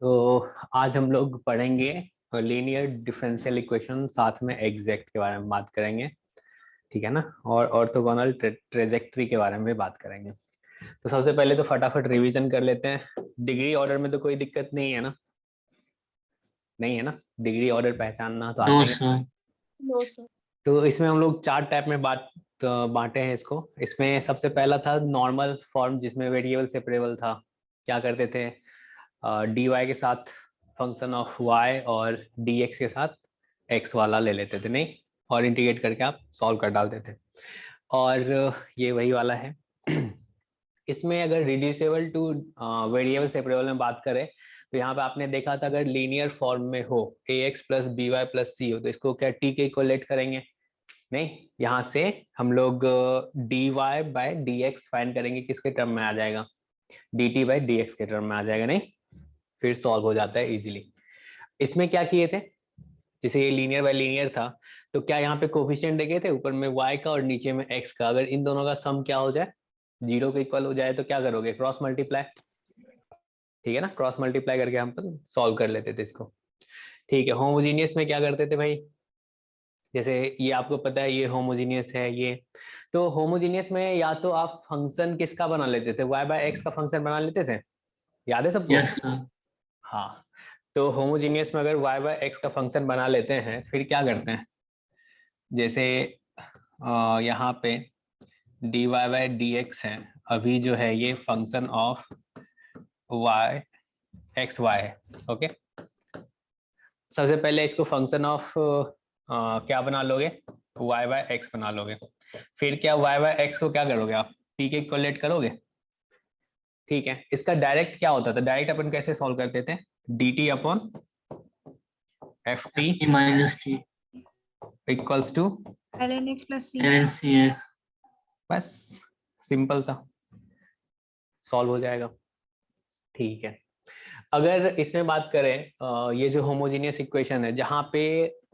तो आज हम लोग पढ़ेंगे लीनियर डिफरेंशियल इक्वेशन, साथ में एग्जैक्ट के बारे में बात करेंगे। ठीक है ना। और ऑर्थोगोनल ट्रेजेक्टरी के बारे में भी बात करेंगे। तो सबसे पहले तो फटाफट रिवीजन कर लेते हैं। डिग्री ऑर्डर में तो कोई दिक्कत नहीं है ना? नहीं है ना? डिग्री ऑर्डर पहचानना तो आता नो ही है। सर। No sir. तो इसमें हम लोग चार टाइप में बांटे हैं इसको। इसमें सबसे पहला था नॉर्मल फॉर्म, जिसमें वेरिएबल सेपरेबल था। क्या करते थे? डी वाई के साथ फंक्शन ऑफ वाई और डी एक्स के साथ एक्स वाला ले लेते थे, नहीं, और इंटीग्रेट करके आप सॉल्व कर डालते थे। और ये वही वाला है। इसमें अगर रिड्यूसेबल टू वेरिएबल सेपरेबल में बात करें तो यहाँ पे आपने देखा था, अगर लीनियर फॉर्म में हो a x plus b y plus c हो तो इसको क्या टी के इक्वलेट करेंगे? नहीं, यहाँ से हम लोग d y by d x find करेंगे, किसके टर्म में आ जाएगा? D t by d x के टर्म में आ जाएगा, नहीं, फिर सॉल्व हो जाता है इजीली। इसमें क्या किए थे? जैसे ये लीनियर बाय लीनियर था, तो क्या यहाँ पे कोफिशिएंट देखे थे, ऊपर में y का और नीचे में x का, अगर इन दोनों का सम क्या हो जाए, 0 के इक्वल हो जाए, तो क्या करोगे? Cross multiply. ठीक है ना, क्रॉस मल्टीप्लाई करके हम सॉल्व कर लेते थे इसको। ठीक है। होमोजीनियस में क्या करते थे भाई? जैसे ये आपको पता है, ये होमोजीनियस है ये। तो होमोजीनियस में या तो आप फंक्शन किसका बना लेते थे, y बाय एक्स का फंक्शन बना लेते थे, याद है सबको? Yes sir. हाँ। तो होमोजीनियस में अगर y बाय एक्स का फंक्शन बना लेते हैं, फिर क्या करते हैं? जैसे यहाँ पे d y by d x है, अभी जो है ये function of y x y है। ओके, सबसे पहले इसको फंक्शन ऑफ क्या बना लोगे? y बाय एक्स बना लोगे। फिर क्या y बाय एक्स को क्या करोगे आप? t के इक्वलेट करोगे। ठीक है। इसका डायरेक्ट क्या होता था? डायरेक्ट अपन कैसे सॉल्व करते थे? D t upon f t minus t equals to ln x plus c। N n c x. बस, सिंपल सा सॉल्व हो जाएगा। ठीक है। अगर इसमें बात करें, ये जो होमोजीनियस इक्वेशन है, जहाँ पे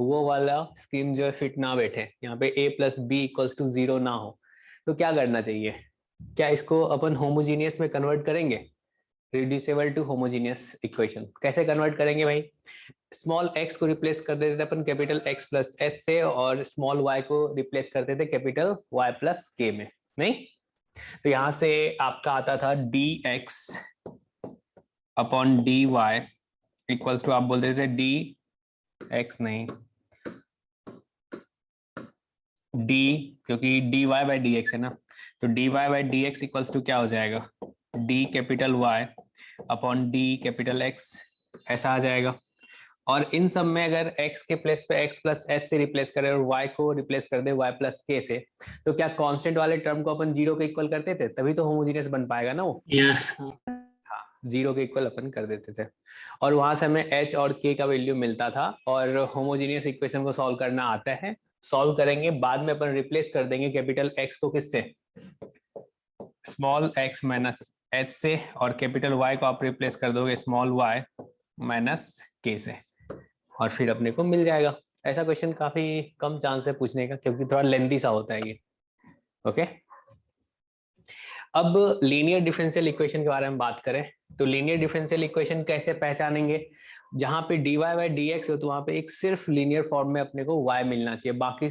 वो वाला स्कीम जो है फिट ना बैठे, यहाँ पे a plus b equals to 0 ना हो, तो क्या करना चाहिए? क्या इसको अपन होमोजीनियस में कन्वर्ट करेंगे? रिड्यूसेबल टू होमोजीनियस इक्वेशन कैसे कन्वर्ट करेंगे भाई? स्मॉल x को रिप्लेस कर देते थे अपन कैपिटल x प्लस s से, और स्मॉल y को रिप्लेस करते थे कैपिटल y प्लस k में, नहीं? तो यहाँ से आपका आता था dx upon d y equals to, आप बोल देते थे डी एक्स, नहीं डी, क्योंकि d y by d x है ना, तो d y by d x equals to क्या हो जाएगा? D capital y upon d capital x, ऐसा आ जाएगा। और इन सब में अगर x के प्लेस पे x प्लस एस से रिप्लेस करें और y को रिप्लेस कर दे y प्लस के से, तो क्या कांस्टेंट वाले टर्म को अपन 0 के इक्वल करते थे? तभी तो होमोजेनियस बन पाएगा ना वो। यस। हाँ, 0 के इक्वल अपन कर देते थे, और वहां से हमें h और k का वैल्यू मिलता था, और होमोजेनियस इक्वेशन को सॉल्व करना आता है। सॉल्व करेंगे, बाद में अपन रिप्लेस कर देंगे कैपिटल x को किससे? स्मॉल x माइनस h से, और कैपिटल y को आप रिप्लेस कर दोगे स्मॉल y माइनस k से, और फिर अपने को मिल जाएगा। ऐसा क्वेश्चन काफी कम चांस है पूछने का, क्योंकि थोड़ा लेंथी सा होता है ये। ओके। अब लीनियर डिफरेंशियल इक्वेशन के बारे में बात करें, तो लीनियर डिफरेंशियल इक्वेशन कैसे पहचानेंगे? जहां पे dy बाई डी एक्स हो, तो वहां पे एक सिर्फ लीनियर फॉर्म में अपने को y मिलना चाहिए, बाकी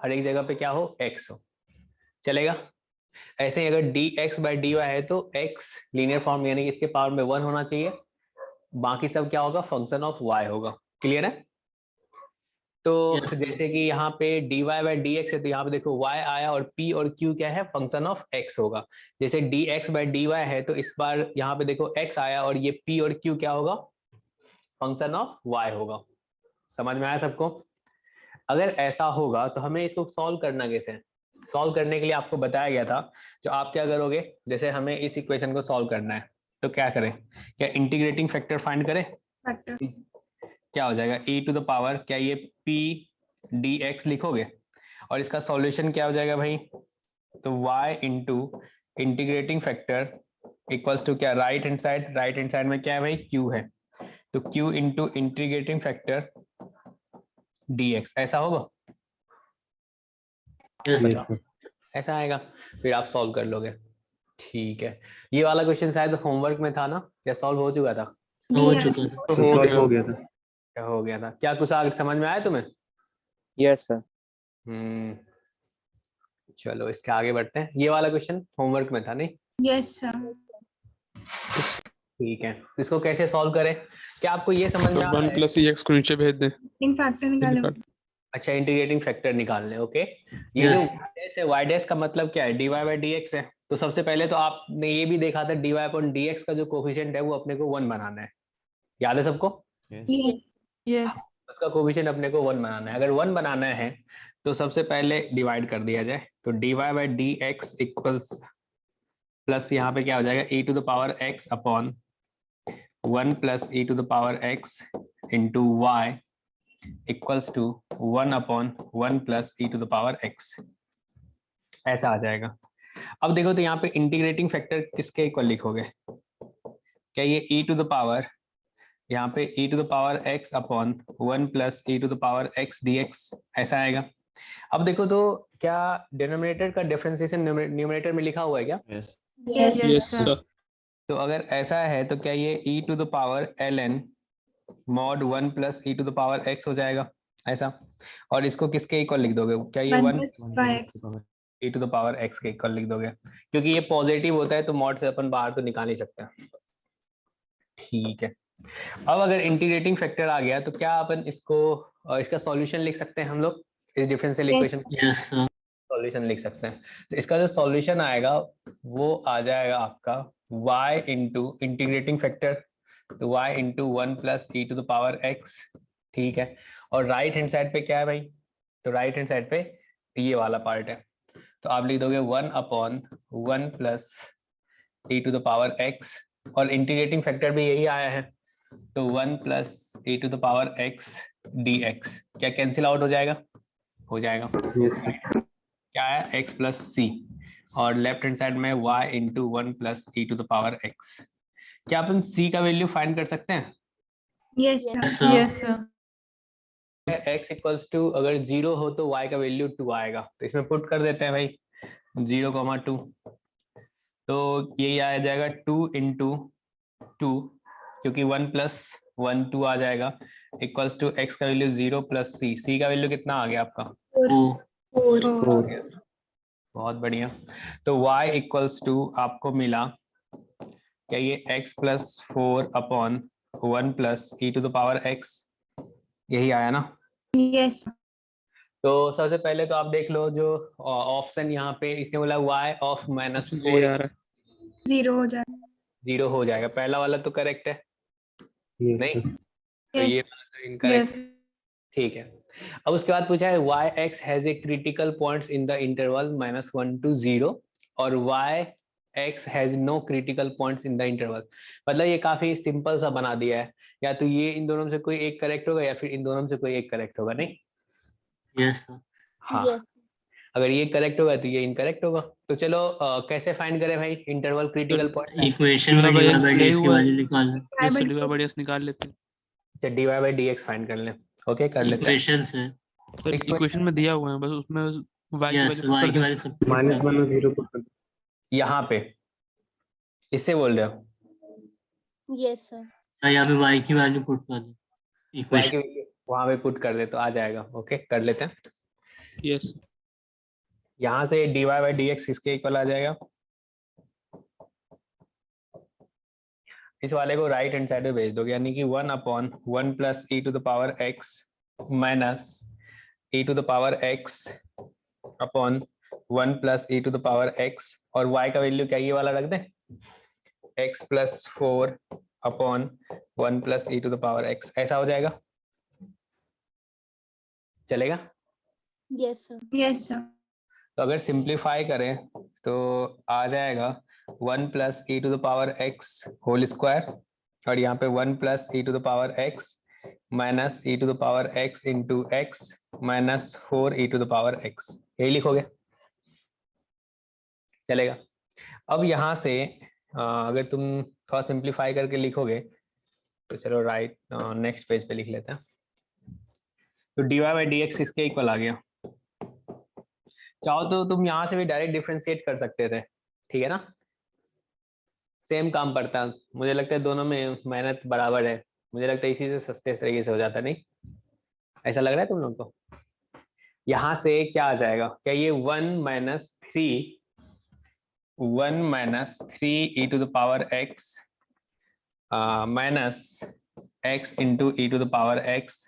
हर एक जगह पे क्या हो? x हो, चलेगा। ऐसे ही अगर dx बाई dy है तो x लीनियर फॉर्म यानी कि इसके पावर में 1 होना चाहिए, बाकी सब क्या होगा? फंक्शन ऑफ y होगा। क्लियर है? तो यस सर। जैसे कि यहाँ पे dy बाई डी एक्स है, तो यहाँ पे देखो y आया, और p और q क्या है? फंक्शन ऑफ x होगा। जैसे dx बाई dy है, तो इस बार यहाँ पे देखो x आया, और ये p और q क्या होगा? फंक्शन ऑफ y होगा। समझ में आया सबको? अगर ऐसा होगा तो हमें इसको सॉल्व करना कैसे है? सॉल्व करने के लिए आपको बताया गया था, जो आप क्या करोगे, जैसे हमें इस इक्वेशन को सॉल्व करना है, तो क्या करें? क्या इंटीग्रेटिंग फैक्टर फाइंड करें? फैक्टर। क्या हो जाएगा? e टू द पावर, क्या ये p dx लिखोगे, और इसका सॉल्यूशन क्या हो जाएगा भाई? तो y into integrating factor equals to क्या? राइट हैंड साइड में क्या है भाई? q है, तो q into integrating factor dx, ऐसा होगा? यस बताओ, ऐसा आएगा, फिर आप सॉल्व कर लोगे। ठीक है। ये वाला क्वेश्चन शायद होमवर्क में था ना, या सॉल्व हो चुका था? हो चुका था। तो हो गया था। क्या हो गया था? क्या कुछ आगे समझ में आया तुम्हें? Yes sir. चलो इसके आगे बढ़ते हैं। ये वाला क्वेश्चन होमवर्क में था नहीं? Yes, sir. ठीक है, तो इसको कैसे सॉल्व करें? क्या आपको ये समझ में आ रहा 1 है? प्लस एक्स को नीचे भेज दें। इन फैक्टर निकालो। अच्छा, इंटीग्रेटिंग फैक्टर निकालने। ओके, ये Yes. जो y है, y डैश का मतलब क्या है? dy बाई dx है। तो सबसे पहले तो आपने ये भी देखा था dy अपॉन dx का जो कोफिशिएंट है वो अपने को 1 बनाना है। याद है सबको? Yes. Yes. उसका कोफिशिएंट अपने को 1 बनाना है। अगर 1 बनाना है तो सबसे पहले डिवाइड कर दिया जाए। तो dy by dx equals plus यहाँ पे क्या हो जाएगा, e to the power x upon 1 plus e to the power x into y equals to 1 upon 1 plus e to the power x। ऐसा आ जाएगा। अब देखो तो यहाँ पे इंटीग्रेटिंग फैक्टर किसके इक्वल लिखोगे? क्या ये e टू द पावर, यहाँ पे e to the power x upon 1 plus e to the power x dx ऐसा आएगा। अब देखो तो क्या डिनोमिनेटर का डिफरेंशिएशन न्यूमरेटर में लिखा हुआ है क्या? Yes. Yes sir. तो अगर ऐसा है तो क्या ये e to the power ln mod 1 plus e to the power x हो जाएगा ऐसा? और इसको किसके इक्वल लिख दोगे? क्या ये 1 1 plus by x. e to the power x के इक्वल लिख दोगे? क्योंकि ये पॉजिटिव होता है तो मॉड से अपन बाहर तो निकाल ही सकते हैं। ठीक है, अब अगर इंटीग्रेटिंग फैक्टर आ गया तो क्या अपन इसको इसका सॉल्यूशन लिख सकते हैं हम लोग? इस differential equation Yes, sir. Solution लिख सकते हैं। तो इसका जो सॉल्यूशन आएगा वो आ जाएगा आपका y इंटू इंटीग्रेटिंग फैक्टर, तो y into 1 plus e to the power x। ठीक है, और राइट हैंड साइड पे क्या है भाई? तो राइट हैंड साइड पे ये वाला पार्ट है, तो आप लिख दोगे 1 upon 1 plus e to the power x, और इंटीग्रेटिंग फैक्टर भी यही आया है, तो 1 plus e to the power x dx। क्या कैंसिल आउट हो जाएगा? हो जाएगा। क्या है? x प्लस सी, और लेफ्ट हैंड साइड में y into 1 plus e to the power x। क्या अपन c का वैल्यू फाइंड कर सकते हैं? Yes, sir. Yes, sir. Yes, sir. x equals to अगर 0 हो तो y का वैल्यू 2 आएगा, तो इसमें पुट कर देते हैं भाई 0,2, तो यही आ जाएगा 2 इंटू 2, क्योंकि 1 प्लस 1 2 आ जाएगा, इक्वल्स टू x का वैल्यू 0 प्लस c का वैल्यू कितना आ गया आपका? 4. बहुत बढ़िया। तो y इक्वल्स टू आपको मिला क्या, ये x plus 4 upon 1 plus e to the power x, यही आया ना? Yes. तो सबसे पहले तो आप देख लो जो ऑप्शन यहाँ पे इसने बोला y ऑफ माइनस ये 4 आ रहा है। 0 हो जाए. 0 हो जाएगा। पहला वाला तो करेक्ट है नहीं? तो Yes. ये इनकरेक्ट। Yes. ठीक है, अब उसके बाद पूछा है y x has a critical points in the interval -1 to 0 और y x has no critical points in the interval. मतलब ये काफी सिंपल सा बना दिया है, या तो ये इन दोनों में से कोई एक करेक्ट होगा या फिर इन दोनों में से कोई एक करेक्ट होगा, नहीं? Yes, sir. हाँ, अगर ये करेक्ट होगा तो ये इनकरेक्ट होगा। तो चलो कैसे फाइंड करें भाई इंटरवल क्रिटिकल पॉइंट? इक्वेशन में भाई, dy by यही dx की हुआ। वैल्यू निकाल लो। Yes sir, divide by dx निकाल लेते हैं। अच्छा, dy बाई dx फाइंड कर लें। ओके, कर लेते हैं। इक्वेशन से। सर इक्वेशन में दिया हुआ है, बस उसमें y की यस, वैल्यू y कर की दें। वैल्यू सब put कर दो। -1 और 0 पुट कर। यहाँ पे इससे बोल रहे हो? Yes, sir. सर यहाँ पे y की वैल्यू पुट कर दो y इक्वेशन। की वैल्यू वहां पे पुट कर दे तो आ जाएगा। ओके, कर लेते हैं। यस। यहाँ से dy बाई dx इसके इक्वल आ जाएगा। इस वाले को राइट हैंड साइड में भेज दोगे, यानी कि 1 upon 1 plus e to the power x minus e to the power x upon 1 plus e to the power x, और y का वैल्यू क्या ये वाला रख दें, x plus 4 upon 1 plus e to the power x। ऐसा हो जाएगा, चलेगा? Yes, sir. Yes, sir. तो अगर सिंप्लीफाई करें तो आ जाएगा 1 plus e to the power x whole square, और यहाँ पे 1 plus e to the power x minus e to the power x into x minus 4 e to the power x, यही लिखोगे, चलेगा? अब यहाँ से अगर तुम थोड़ा सिंप्लीफाई करके लिखोगे तो चलो राइट नेक्स्ट पेज पे लिख लेते हैं। तो dy बाई dx इसके इक्वल आ गया। चाहो तो तुम यहाँ से भी डायरेक्ट डिफरेंशिएट कर सकते थे, ठीक है ना? सेम काम पड़ता, मुझे लगता है दोनों में मेहनत बराबर है, मुझे लगता है इसी से सस्ते तरीके से हो जाता, नहीं ऐसा लग रहा है तुम लोग को? यहाँ से क्या आ जाएगा, क्या ये 1 minus three e to the power x minus x into e to the power x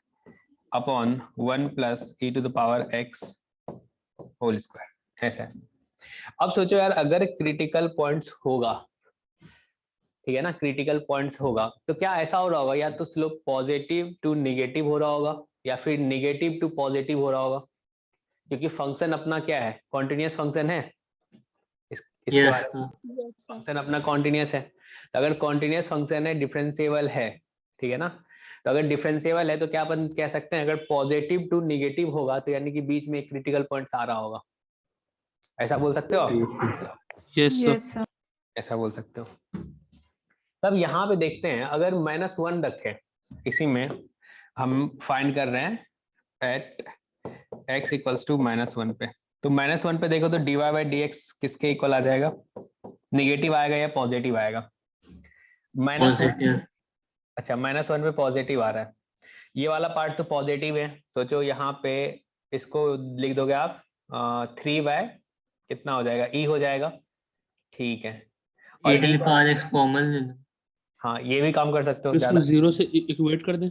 upon 1 plus e to the power x whole square, ऐसा है। अब सोचो यार, अगर क्रिटिकल पॉइंट्स होगा, ठीक है ना, क्रिटिकल पॉइंट्स होगा तो क्या ऐसा हो रहा होगा, या तो स्लोप पॉजिटिव टू निगेटिव हो रहा होगा या फिर निगेटिव टू पॉजिटिव हो रहा होगा, क्योंकि फंक्शन अपना क्या है, कॉन्टिन्यूस फंक्शन है। इसके Yes, बारे में sir. Yes, sir. फंक्शन अपना कॉन्टिन्यूस है, तो अगर कॉन्टिन्यूस फंक्शन है, डिफरेंशिएबल है, ठीक है ना, तो अगर डिफरेंशिएबल है तो क्या अपन कह सकते हैं, अगर पॉजिटिव टू निगेटिव होगा तो यानी कि बीच में एक क्रिटिकल पॉइंट आ रहा होगा, ऐसा बोल सकते हो आप? Yes sir. ऐसा बोल सकते हो। तब यहाँ पे देखते हैं, अगर -1 रखे, इसी में हम फाइंड कर रहे हैं एट x इक्वल्स टू -1 पे, तो -1 पे देखो तो dy बाई डी एक्स किसके इक्वल आ जाएगा, निगेटिव आएगा या पॉजिटिव आएगा? Positive. अच्छा, -1 पे पॉजिटिव आ रहा है, ये वाला पार्ट तो पॉजिटिव है, सोचो यहाँ पे इसको लिख दोगे आप 3 बाय कितना हो जाएगा, e हो जाएगा, ठीक है। और E to e the power x common ले लो. हाँ, ये भी काम कर सकते हो, इसको ज्यादा 0 से इक्वेट कर दें।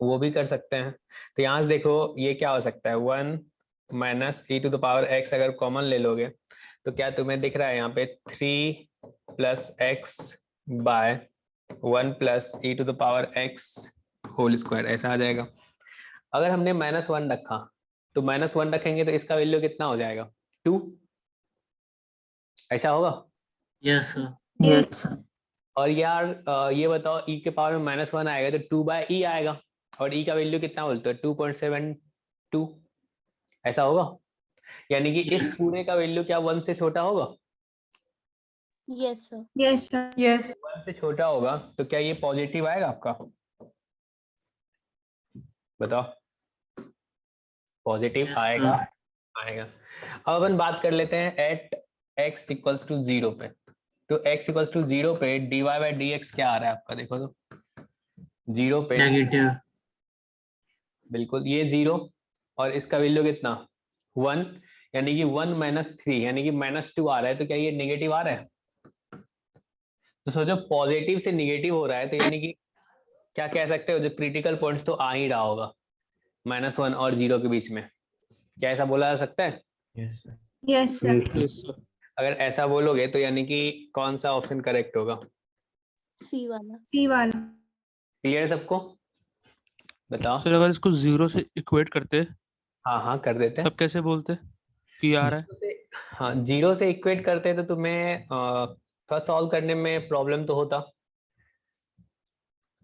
वो भी कर सकते हैं। तो यहाँ से देखो ये क्या हो सकता है, 1 minus e to the power x अगर कॉमन ले लोगे तो क्या तुम्हें दिख रहा है यहाँ पे 3 plus x by 1 plus e to the power x whole square, ऐसा आ जाएगा। अगर हमने -1 रखा तो -1 रखेंगे तो इसका वैल्यू कितना हो जाएगा, 2, ऐसा होगा। Yes, sir. Yes. और यार ये बताओ e के पावर में -1 आएगा तो 2 बाय ई आएगा, और e का वैल्यू कितना बोलते हो, 2.72, ऐसा होगा। यानी कि इस पूरे का वैल्यू क्या 1 से छोटा होगा, Yes, sir. Yes, sir. Yes. 1 से छोटा होगा, तो क्या ये पॉजिटिव आएगा आपका, बताओ? पॉजिटिव Yes, आएगा, sir. आएगा। अब अपन बात कर लेते हैं एट x इक्वल्स टू 0 पे, तो x इक्वल्स टू 0 पे dy बाई डी एक्स क्या आ रहा है आपका, देखो तो 0 पे Negative. बिल्कुल ये 0, और इसका वैल्यू कितना 1, यानी कि 1 माइनस 3 यानी कि -2 आ रहा है, तो क्या ये नेगेटिव आ रहा है? तो सोचो पॉजिटिव से नेगेटिव हो रहा है, तो यानी कि क्या कह सकते हो, जो क्रिटिकल पॉइंट्स तो आ ही रहा होगा -1 और 0 के बीच में, क्या ऐसा बोला जा सकता है? Yes, sir. Yes, sir. Yes sir. अगर ऐसा बोलोगे तो यानी कि कौन सा ऑप्शन करेक्ट होगा, C वाला. C वाला. क्लियर है सबको? बताओ। सर अगर इसको 0 से इक्वेट करते हाँ हाँ कर देते हैं। तब कैसे बोलते कि आ रहा है? 0 से, हाँ 0 से इक्वेट करते तो तुम्हें थोड़ा सॉल्व करने में प्रॉब्लम तो होता,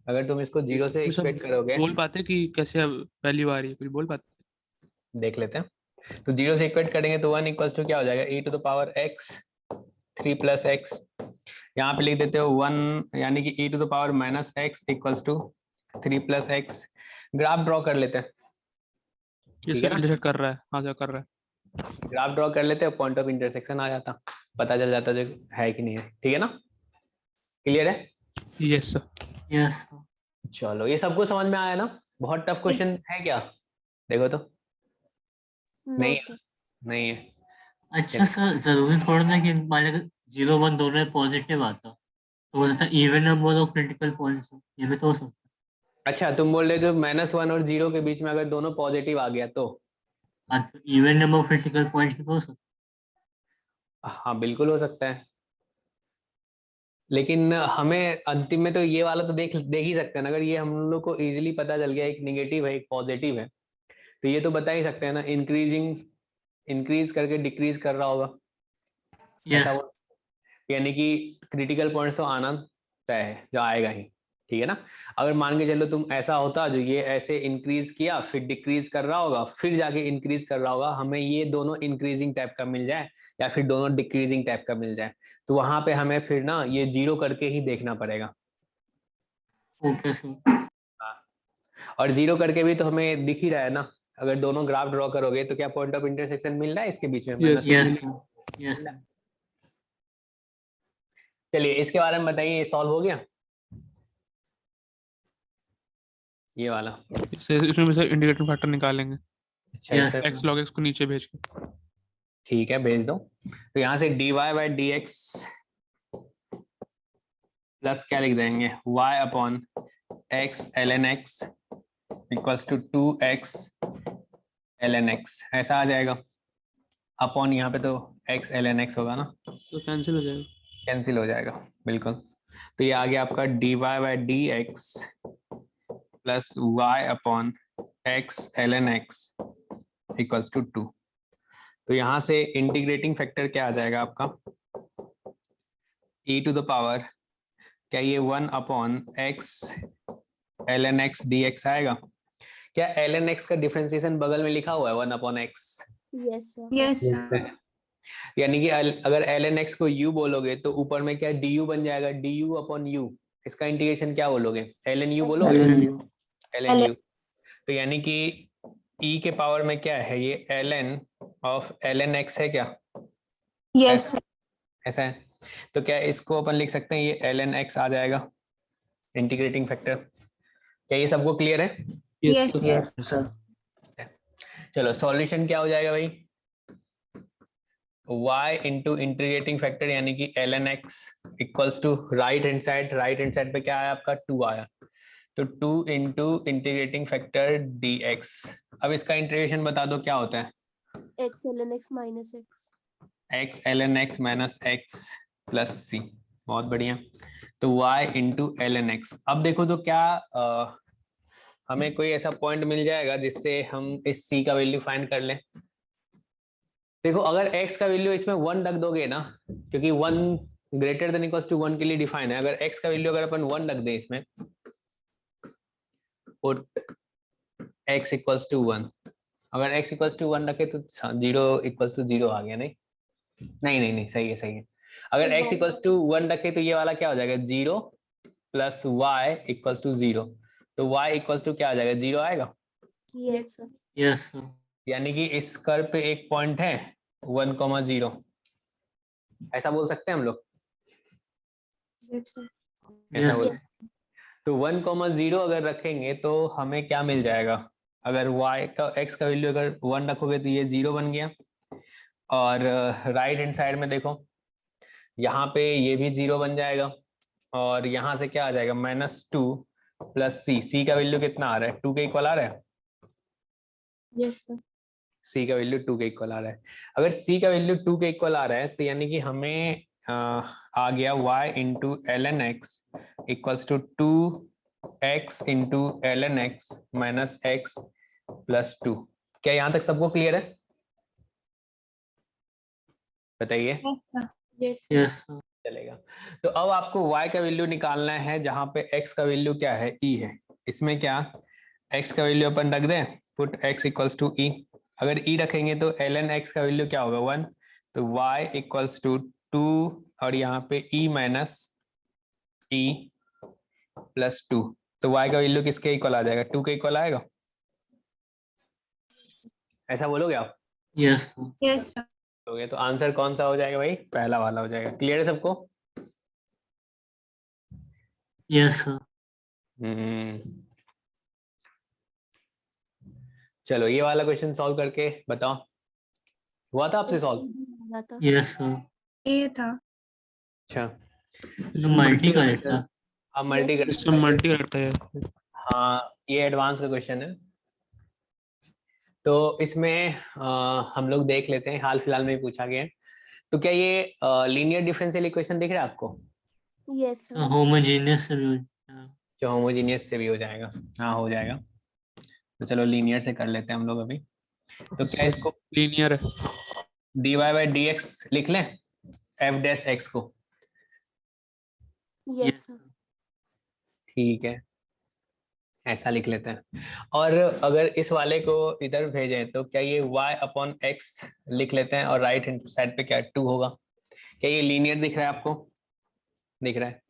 अगर तुम इसको 0 से तो सब इक्वेट करोगे। बोल पाते कि कैसे वैल्यू आ रही है, कुछ बोल पाते? देख लेते हैं, तो 0 से इक्वेट करेंगे तो 1 इक्वल्स टू क्या हो जाएगा, e to the power x 3 plus x, यहाँ पे लिख देते हो 1, यानी कि e to the power minus x equals to 3 plus x. Graph draw कर लेते हैं, ये ठीक है सर ना? इंटरसेक्ट कर रहा है, हाँ सर कर रहा है। ग्राफ ड्रॉ कर लेते हैं, पॉइंट ऑफ इंटरसेक्शन आ जाता, पता चल जाता जो है कि नहीं है, ठीक है ना? क्लियर है? Yes sir. Yes, sir. चलो, ये सबको समझ में आया ना? बहुत टफ क्वेश्चन है क्या, देखो तो। No, नहीं sir. नहीं है। अच्छा सर, जरूरी थोड़ा ना कि मान लीजिए 0 1 दोनों में पॉजिटिव आता तो हो सकता है इवन नंबर और क्रिटिकल पॉइंट्स, ये भी तो हो सकता अच्छा, तुम बोल रहे हो -1 और 0 के बीच में अगर दोनों पॉजिटिव आ गया तो? है। हाँ, तो इवन नंबर क्रिटिकल पॉइंट्स भी तो हो सकता हाँ बिल्कुल हो सकता है, लेकिन हमें अंतिम में तो ये वाला तो देख देख ही सकते हैं ना, अगर ये हम लोग को इजीली पता चल गया एक निगेटिव है एक पॉजिटिव है, तो ये तो बता ही सकते हैं ना, इंक्रीज करके डिक्रीज कर रहा होगा, है। ऐसा यस, वो, यानी कि क्रिटिकल पॉइंट्स तो आना तय है, जो आएगा ही, ठीक है ना? अगर मान के चलो तुम ऐसा होता जो ये ऐसे इंक्रीज किया फिर डिक्रीज कर रहा होगा फिर जाके इंक्रीज कर रहा होगा, हमें ये दोनों इंक्रीजिंग टाइप का मिल जाए या फिर दोनों डिक्रीजिंग टाइप का मिल जाए, तो वहां पे हमें फिर ना ये 0 करके ही देखना पड़ेगा। Okay sir. और 0 करके भी तो हमें दिख ही रहा है ना, अगर दोनों ग्राफ ड्रॉ करोगे तो क्या पॉइंट ऑफ इंटरसेक्शन मिल रहा है इसके बीच में? Yes. Yes sir, yes sir. चलिए इसके बारे में बताइए, ये सॉल्व हो गया ये वाला? इसमें से इंटीग्रेटिंग फैक्टर निकालेंगे अच्छा Yes. इसमें x log x को नीचे भेज के। ठीक है भेज दो। तो यहाँ से dy by d x plus क्या लिख देंगे, y अपॉन x ln x equals to 2x ln x, ऐसा आ जाएगा। अपॉन यहाँ पे तो x ln x होगा ना, तो कैंसिल हो जाएगा। कैंसिल हो जाएगा बिल्कुल। तो ये आ गया आपका dy by d x plus y अपॉन x ln x equals to 2। तो यहाँ से इंटीग्रेटिंग फैक्टर क्या आ जाएगा आपका, e टू द पावर क्या ये 1 upon x ln x dx आएगा? क्या ln x का डिफरेंशिएशन बगल में लिखा हुआ है 1 upon x? Yes, sir. Yes, sir. यानी कि अगर ln x को u बोलोगे तो ऊपर में क्या du बन जाएगा, du अपॉन u। इसका इंटीग्रेशन क्या बोलोगे, ln u बोलोगे, ln u। तो यानी कि e के पावर में क्या है, ये ln ऑफ ln x है क्या? Yes, sir. ऐसा है। तो क्या इसको अपन लिख सकते हैं, ये ln x आ जाएगा इंटीग्रेटिंग फैक्टर। क्या ये सबको क्लियर है? Yes, Yes, sir. चलो सॉल्यूशन क्या हो जाएगा भाई, y इंटू इंटीग्रेटिंग फैक्टर यानी कि ln x equals to right hand side पे क्या आया आपका 2 आया, तो 2 इंटू इंटीग्रेटिंग फैक्टर dx। अब इसका इंटीग्रेशन बता दो क्या होता है, X ln x minus x. x ln x minus x plus c। बहुत बढ़िया। तो y इंटू ln x। अब देखो तो क्या हमें कोई ऐसा पॉइंट मिल जाएगा जिससे हम इस c का वैल्यू फाइंड कर लें। देखो अगर x का वैल्यू इसमें 1 रख दोगे ना, क्योंकि 1 ग्रेटर देन इक्वल्स टू 1 के लिए डिफाइन है, अगर x का वैल्यू अगर अपन 1 रख दें इसमें, पुट x इक्वल्स टू 1, अगर x इक्वल्स टू 1 रखे तो 0 इक्वल्स टू 0 आ गया, नहीं सही है। अगर x इक्वल्स टू 1 रखे तो ये वाला क्या हो जाएगा, 0 प्लस y इक्वल्स टू 0, तो y इक्वल्स टू क्या आ जाएगा, 0 आएगा। Yes, sir. Yes, sir. यानी कि इस कर्व पे एक पॉइंट है 1,0, ऐसा बोल सकते हैं हम लोग, Yes, sir. ऐसा Yes, बोल। sir. तो 1,0 अगर रखेंगे तो हमें क्या मिल जाएगा, अगर y का x का वैल्यू अगर 1 रखोगे तो ये 0 बन गया, और राइट हैंड साइड में देखो यहाँ पे ये भी 0 बन जाएगा, और यहाँ से क्या आ जाएगा -2 प्लस c का वैल्यू कितना आ रहा है, 2 के इक्वल आ रहा है, Yes, sir. c का वैल्यू 2 के इक्वल आ रहा है। अगर c का वैल्यू 2 के इक्वल आ रहा है तो यानी कि हमें आ गया y into ln x equals to 2x into ln x minus x plus 2। क्या यहाँ तक सबको क्लियर है, बताइए? Yes, sir. Yes, sir. चलेगा। तो अब आपको y का वैल्यू निकालना है जहां पे x का वैल्यू क्या है, e है। इसमें क्या x का वैल्यू अपन रख दें, put x equals to e। अगर e रखेंगे तो ln x का वैल्यू क्या होगा 1, तो y इक्वल्स टू 2 और यहाँ पे e माइनस e प्लस 2, तो y का वैल्यू किसके इक्वल आ जाएगा, 2 के इक्वल आएगा, ऐसा बोलोगे आप? Yes, sir. Yes, sir. हो गया। तो आंसर कौन सा हो जाएगा भाई, पहला वाला हो जाएगा। क्लियर है सबको? Yes, sir. चलो ये वाला क्वेश्चन सॉल्व करके बताओ, हुआ था आपसे सॉल्व? हुआ था। Yes, sir. A था। अच्छा तो मल्टी करेक्ट था। अब मल्टी कर, इसमें मल्टी करता है। हाँ ये एडवांस का क्वेश्चन है, तो इसमें हम लोग देख लेते हैं, हाल फिलहाल में ही पूछा गया है। तो क्या ये लीनियर डिफरेंशियल इक्वेशन दिख रहा है आपको, Yes, sir. होमोजेनियस से भी जो होमोजीनियस से भी हो जाएगा? हाँ हो जाएगा। तो चलो लीनियर से कर लेते हैं हम लोग अभी। तो क्या इसको लीनियर है। dy बाई डी एक्स लिख लें, f डैश x को? Yes, sir. ठीक है ऐसा लिख लेते हैं। और अगर इस वाले को इधर भेजें तो क्या ये y अपॉन एक्स लिख लेते हैं, और राइट हैंड साइड पे क्या 2 होगा। क्या ये लीनियर दिख रहा है आपको, दिख रहा है?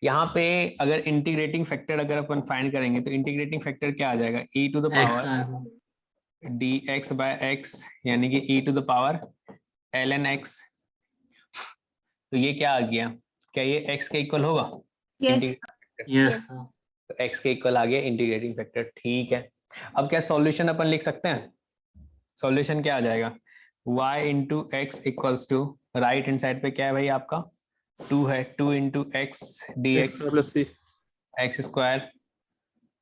यहाँ पे अगर इंटीग्रेटिंग फैक्टर अगर अपन फाइंड करेंगे तो इंटीग्रेटिंग फैक्टर क्या आ जाएगा, e to the power dx by x यानी कि e to the power ln x। तो ये क्या आ गया, क्या ये x के इक्वल होगा? Yes. Yes Yes. सर, तो x के इक्वल आ गया इंटीग्रेटिंग फैक्टर, ठीक है। अब क्या सॉल्यूशन अपन लिख सकते हैं? सॉल्यूशन क्या आ जाएगा? y into x equals to, right hand side पे क्या है भाई आपका? 2 है, 2 into x d x plus c. X square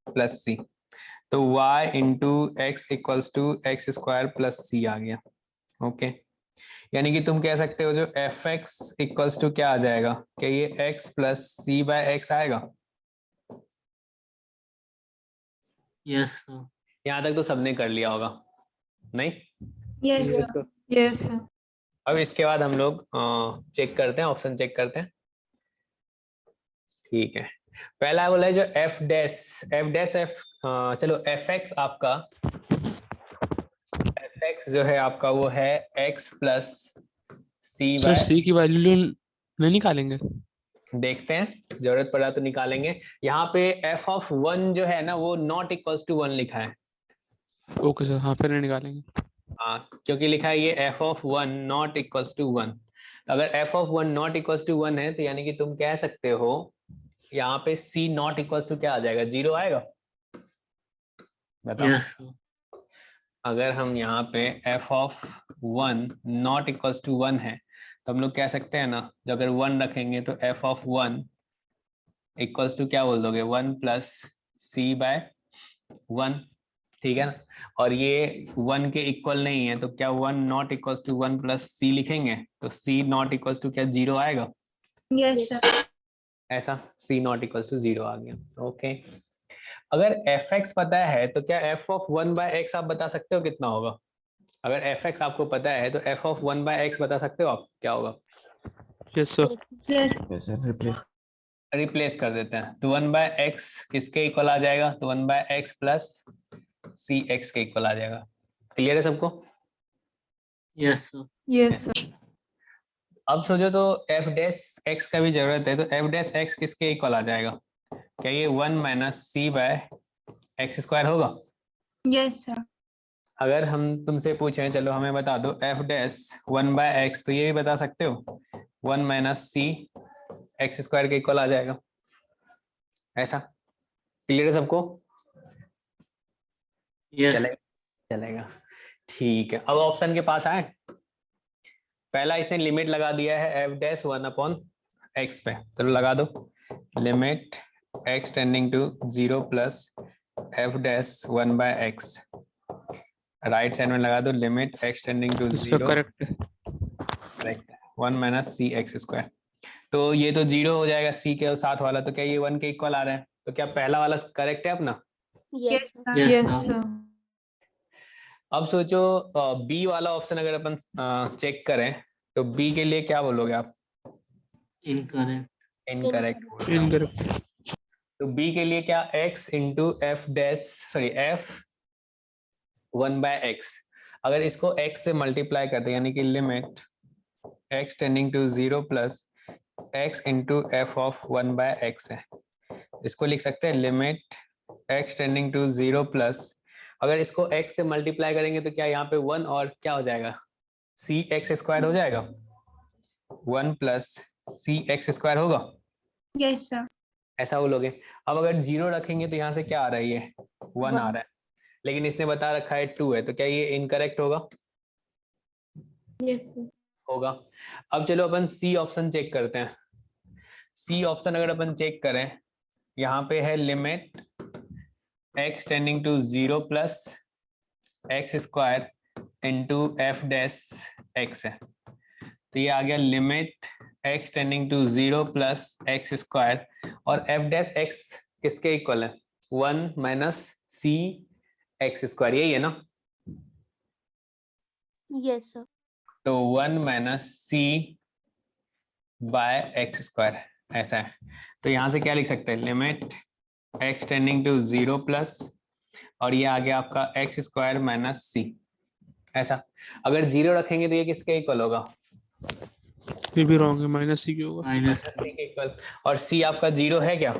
plus c. तो y into x equals to x square plus c आ गया। ओके, यानी कि तुम कह सकते हो जो एफ एक्स इक्वल्स टू क्या आ जाएगा? क्या ये x plus c by x आएगा? यस सर, यहाँ तक तो सबने कर लिया होगा, नहीं? Yes. Yes, sir. Yes, sir. अब इसके बाद हम लोग चेक करते हैं, ऑप्शन चेक करते हैं। ठीक है, पहला बोला है जो एफ डैश एफ, चलो एफ एक्स आपका, एफ एक्स जो है आपका वो है एक्स प्लस सी सर बाय, सी की वैल्यू नहीं निकालेंगे? देखते हैं जरूरत पड़ा तो निकालेंगे। यहाँ पे एफ ऑफ वन जो है ना वो नॉट इक्वल्स टू वन लिखा है। ओके सर, हाँ फिर नहीं निकालेंगे। हाँ, क्योंकि लिखा है ये f of one not equals to one. अगर f of one not equals to one है तो यानी कि तुम कह सकते हो यहाँ पे सी नॉट इक्वल्स टू क्या आ जाएगा? 0 आएगा, बताओ। यस सर, अगर हम यहाँ पे f of one not equals to one है तो हम लोग कह सकते हैं ना, जो अगर वन रखेंगे तो f of one equals to क्या बोल दोगे? 1 प्लस सी बाय वन, ठीक है ना? और ये 1 के इक्वल नहीं है तो क्या 1 नॉट इक्वल्स टू 1 प्लस सी लिखेंगे तो सी नॉट इक्वल्स टू क्या 0 आएगा? Yes, sir. ऐसा सी नॉट इक्वल्स टू 0 आ गया। ओके, अगर एफ एक्स पता है तो क्या F of one by x आप बता सकते हो कितना होगा? अगर एफ एक्स आपको पता है तो f of one by x बता सकते हो आप क्या होगा? Yes sir. Yes. Yes, sir. Replace. Replace कर देते हैं तो 1 बाय एक्स किसके इक्वल आ जाएगा? तो 1 by x plus c x के इक्वल आ जाएगा। क्लियर है सबको? Yes sir, Yes, sir. अब सोचो तो एफ डैश एक्स का भी जरूरत है तो एफ डैश एक्स किसके इक्वल आ जाएगा? क्या ये 1 minus c by x square होगा? Yes, sir. अगर हम तुमसे पूछें चलो हमें बता दो एफ डैश 1 बाय एक्स, तो ये भी बता सकते हो 1 माइनस सी एक्स स्क्वायर के इक्वल आ जाएगा। ऐसा क्लियर है सबको? यस चलेगा, चलेगा, ठीक है। अब ऑप्शन के पास आए, पहला इसने लिमिट लगा दिया है एफ डैश 1 अपॉन एक्स पे, चलो लगा दो limit x tending to 0 plus f dash 1 by x. Right side में लगा दो limit x tending to sir 0, correct है। Correct, 1 minus c x square. तो ये तो 0 हो जाएगा सी के साथ वाला, तो क्या ये 1 के इक्वल आ रहा है? तो क्या पहला वाला करेक्ट है अपना? Yes, sir. Yes, sir. अब सोचो बी वाला ऑप्शन अगर अपन चेक करें तो बी के लिए क्या बोलोगे आप? Incorrect, incorrect. इनकरेक्ट। तो बी के लिए क्या x into f dash, sorry f 1 by x, अगर इसको x से मल्टीप्लाई करते यानी कि limit x tending to 0 plus x into f of 1 by x है, इसको लिख सकते हैं limit x tending to 0 plus, अगर इसको x से मल्टीप्लाई करेंगे तो क्या यहाँ पे 1 और क्या हो जाएगा? सी एक्स स्क्वायर हो जाएगा, 1 प्लस सी एक्स स्क्वायर होगा। Yes, sir. ऐसा बोलोगे। अब अगर 0 रखेंगे तो यहाँ से क्या आ रहा है? ये 1 आ रहा है, लेकिन इसने बता रखा है 2 है, तो क्या ये इनकरेक्ट होगा? Yes, sir. होगा। अब चलो अपन सी ऑप्शन चेक करते हैं। सी ऑप्शन अगर अपन चेक करें, यहाँ पे है limit x tending to 0 plus x square into f dash x है, तो ये आ गया limit x tending to 0 plus x square, और एफ डैश एक्स किसके इक्वल है? 1 माइनस सी एक्स स्क्वायर, यही है ना? Yes, sir. तो 1 minus c by x square ऐसा है। तो यहाँ से क्या लिख सकते हैं? Limit x tending to 0 plus, और ये आ गया आपका एक्स स्क्वायर माइनस सी, ऐसा। अगर 0 रखेंगे तो ये किसके इक्वल होगा? ये भी रॉन्ग है, माइनस सी क्यों होगा? माइनस सी के इक्वल। और सी आपका 0 है क्या?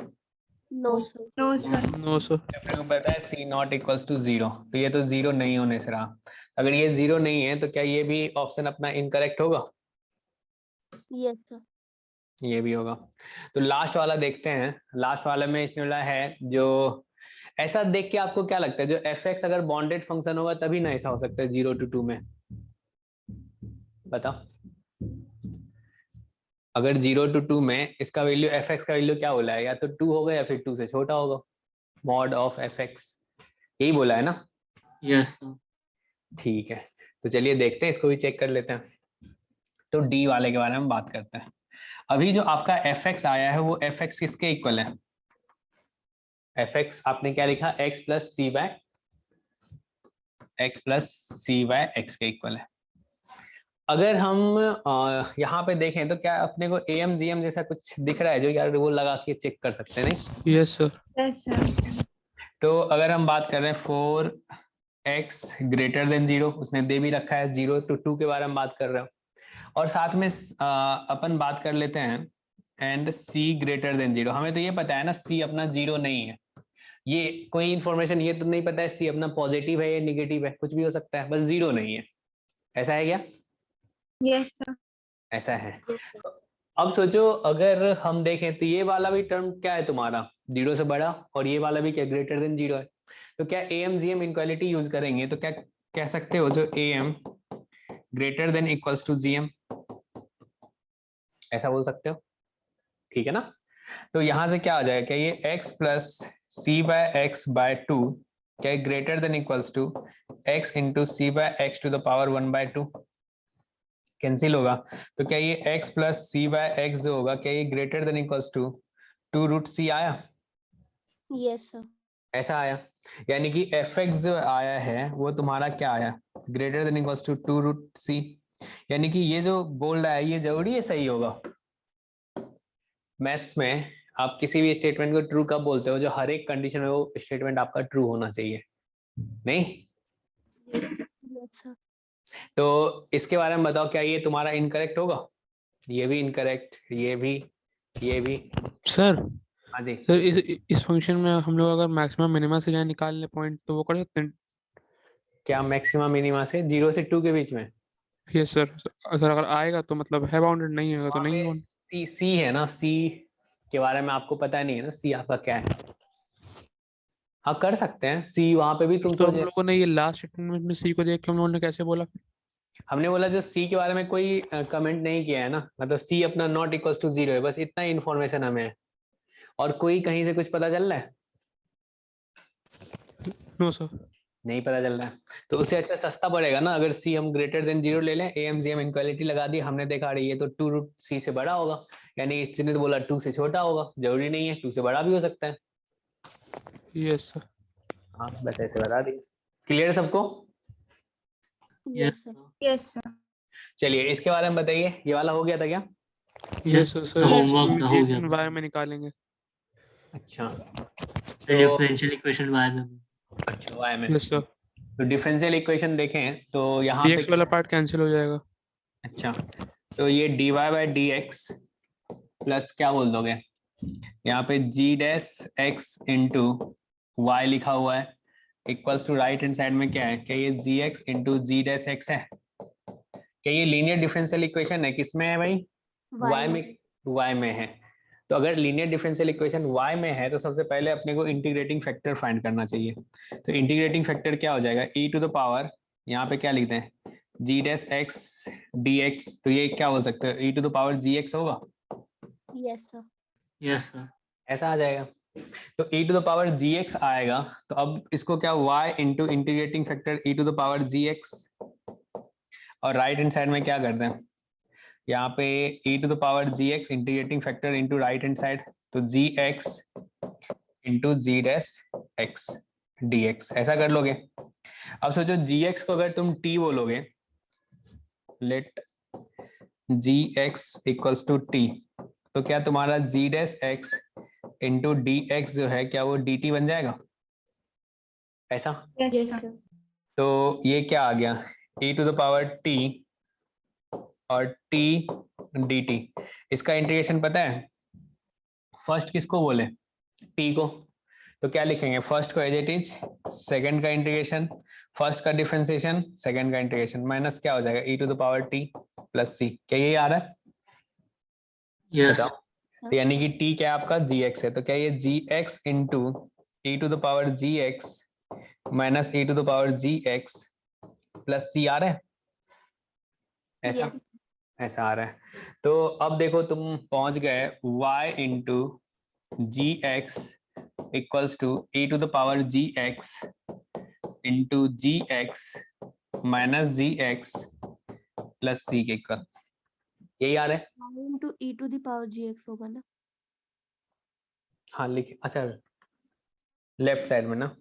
No, sir. No, sir. No sir. अपने को पता है सी नॉट इक्वल्स टू 0, तो ये तो 0 नहीं होने से रहा। अगर ये 0 नहीं है तो क्या ये भी ऑप्शन अपना इनकरेक्ट होगा? Yes, sir. ये भी होगा। तो लास्ट वाला देखते हैं। लास्ट वाले में इसने बोला है जो ऐसा देख के आपको क्या लगता है, जो एफ एक्स अगर बॉन्डेड फंक्शन होगा तभी ना ऐसा हो सकता है 0 to 2 में, बताओ। अगर 0 to 2 में इसका वैल्यू एफ एक्स का वैल्यू क्या बोला है, या तो 2 होगा या फिर 2 से छोटा होगा, मॉड ऑफ एफ एक्स, यही बोला है ना। Yes sir. ठीक है, तो चलिए देखते हैं, इसको भी चेक कर लेते हैं। तो डी वाले के बारे में बात करते हैं। अभी जो आपका एफ एक्स आया है वो एफ एक्स किसके इक्वल है, एफ एक्स आपने क्या लिखा, x plus c by x के इक्वल है। अगर हम यहाँ पे देखें तो क्या अपने को एम जी एम जैसा कुछ दिख रहा है जो यार वो लगा के चेक कर सकते हैं, नहीं? Yes sir. Yes, sir. तो अगर हम बात कर रहे हैं 4x ग्रेटर देन 0, उसने दे भी रखा है 0 to 2 के बारे में बात कर रहे हो, और साथ में अपन बात कर लेते हैं एंड c ग्रेटर देन 0। हमें तो ये पता है ना c अपना 0 नहीं है, ये कोई इंफॉर्मेशन ये तो नहीं पता है c अपना पॉजिटिव है या निगेटिव है, कुछ भी हो सकता है, बस 0 नहीं है। ऐसा है क्या? Yes, sir. ऐसा है। अब सोचो अगर हम देखें तो ये वाला भी टर्म क्या है तुम्हारा, 0 से बड़ा, और ये वाला भी क्या ग्रेटर देन 0 है। तो क्या M G M inequality use करेंगे तो क्या कह सकते हो, जो M greater than equals to G M, ऐसा बोल सकते हो, ठीक है ना। तो यहां से क्या आ जाएगा, क्या ये x plus c by x by 2 क्या greater than equals to x into c by x to the power 1/2, cancel होगा। तो क्या ये x plus c by x जो होगा, क्या ये greater than equals to 2√c आया, Yes, sir. ऐसा आया। यानी कि एफ एक्स जो आया है वो तुम्हारा क्या आया, greater than equals to 2√c। यानी कि ये जो बोल रहा है ये जरूरी है सही होगा। मैथ्स में आप किसी भी स्टेटमेंट को ट्रू कब बोलते हो, जो हर एक कंडीशन में वो स्टेटमेंट आपका ट्रू होना चाहिए, नहीं? Yes, sir. तो इसके बारे में बताओ, क्या ये तुम्हारा इनकरेक्ट होगा, ये भी इनकरेक्ट, ये भी सर हाँ जी। सर इस फंक्शन में हम लोग अगर मैक्सिमम मिनिमा से जाए निकाल ले पॉइंट तो वो कर सकते हैं। क्या मैक्सिमम मिनिमा से 0 से 2 के बीच में? Yes sir. सर अगर आएगा तो मतलब है बाउंडेड, नहीं आएगा तो वहाँ नहीं पे बाउंडेड। सी है ना, सी के बारे में आपको पता नहीं है ना, सी आपका क्या है। हाँ कर सकते हैं सी, वहां पे भी तुम तो हम सोच, लोगों ने ये लास्ट स्टेटमेंट में सी को देख के हम लोगों ने कैसे बोला फिर? हमने बोला जो सी के बारे में कोई कमेंट नहीं किया है ना, मतलब सी अपना नॉट इक्वल्स टू 0 है, बस इतना इन्फॉर्मेशन हमें है, और कोई कहीं से कुछ पता चल रहा है? No sir. नहीं पता चल रहा है। तो उससे अच्छा सस्ता पड़ेगा ना, अगर सी हम ग्रेटर देन 0 ले लें, एम जी एम इनक्वालिटी लगा दी हमने, देखा रही है तो 2√c से बड़ा होगा, यानी इसने तो बोला 2 से छोटा होगा, जरूरी नहीं है 2 से बड़ा भी हो सकता है। Yes sir. हाँ बस ऐसे बता दी। क्लियर सबको? Yes, sir. Yes, sir. चलिए इसके बारे में बताइए, ये वाला हो गया था क्या? Yes sir. सर होमवर्क हो गया था। बारे में निकालेंगे। अच्छा डिफरेंशियल इक्वेशन बाय में। अच्छा वाई में। Yes sir. तो डिफरेंशियल इक्वेशन देखें तो यहाँ पे dx वाला पार्ट कैंसिल हो जाएगा। अच्छा तो ये dy by d x plus क्या बोल दोगे, यहाँ पे g dash x into y लिखा हुआ है, equals to right hand side में क्या है, क्या ये gx into g dash x है? क्या ये लीनियर डिफरेंशियल इक्वेशन है, किसमें है भाई? y में, y में है। तो अगर लीनियर डिफरेंशियल इक्वेशन y में है तो सबसे पहले अपने को इंटीग्रेटिंग फैक्टर फाइंड करना चाहिए। तो इंटीग्रेटिंग फैक्टर क्या हो जाएगा, e टू द पावर, यहाँ पे क्या लिखते हैं g डैश x dx, तो ये क्या बोल सकते हैं, e to the power gx होगा, Yes, sir. Yes sir. ऐसा आ जाएगा। तो e to the power gx आएगा, तो अब इसको क्या y into integrating factor e to the power gx, और राइट हैंड साइड में क्या करते हैं, यहाँ पे e to the power gx integrating factor into right hand side, तो gx into g dash x dx, ऐसा कर लोगे। अब सोचो gx को अगर तुम t बोलोगे, let gx equals to t, तो क्या तुम्हारा g dash x into dx जो है क्या वो dt बन जाएगा, ऐसा? Yes, sir. तो ये क्या आ गया, e to the power t और t dt, इसका इंटीग्रेशन पता है, फर्स्ट किसको बोले, t को, तो क्या लिखेंगे, फर्स्ट को एज इट इज, सेकंड का इंटीग्रेशन, फर्स्ट का डिफरेंशिएशन, सेकंड का इंटीग्रेशन, माइनस क्या हो जाएगा e to the power t plus c, क्या यही आ रहा है? यस बताओ। तो यानी कि t क्या है आपका gx है, तो क्या ये gx into e to the power gx minus e to the power gx plus c आ रहा है, ऐसा Yes. ऐसा आ रहा है। तो अब देखो तुम पहुंच गए y into g x equals to e to the power gx into g x minus g x plus c के इक्वल, यही आ रहा है। Into e to the power gx होगा ना? हाँ लिख, अच्छा लेफ्ट साइड में ना।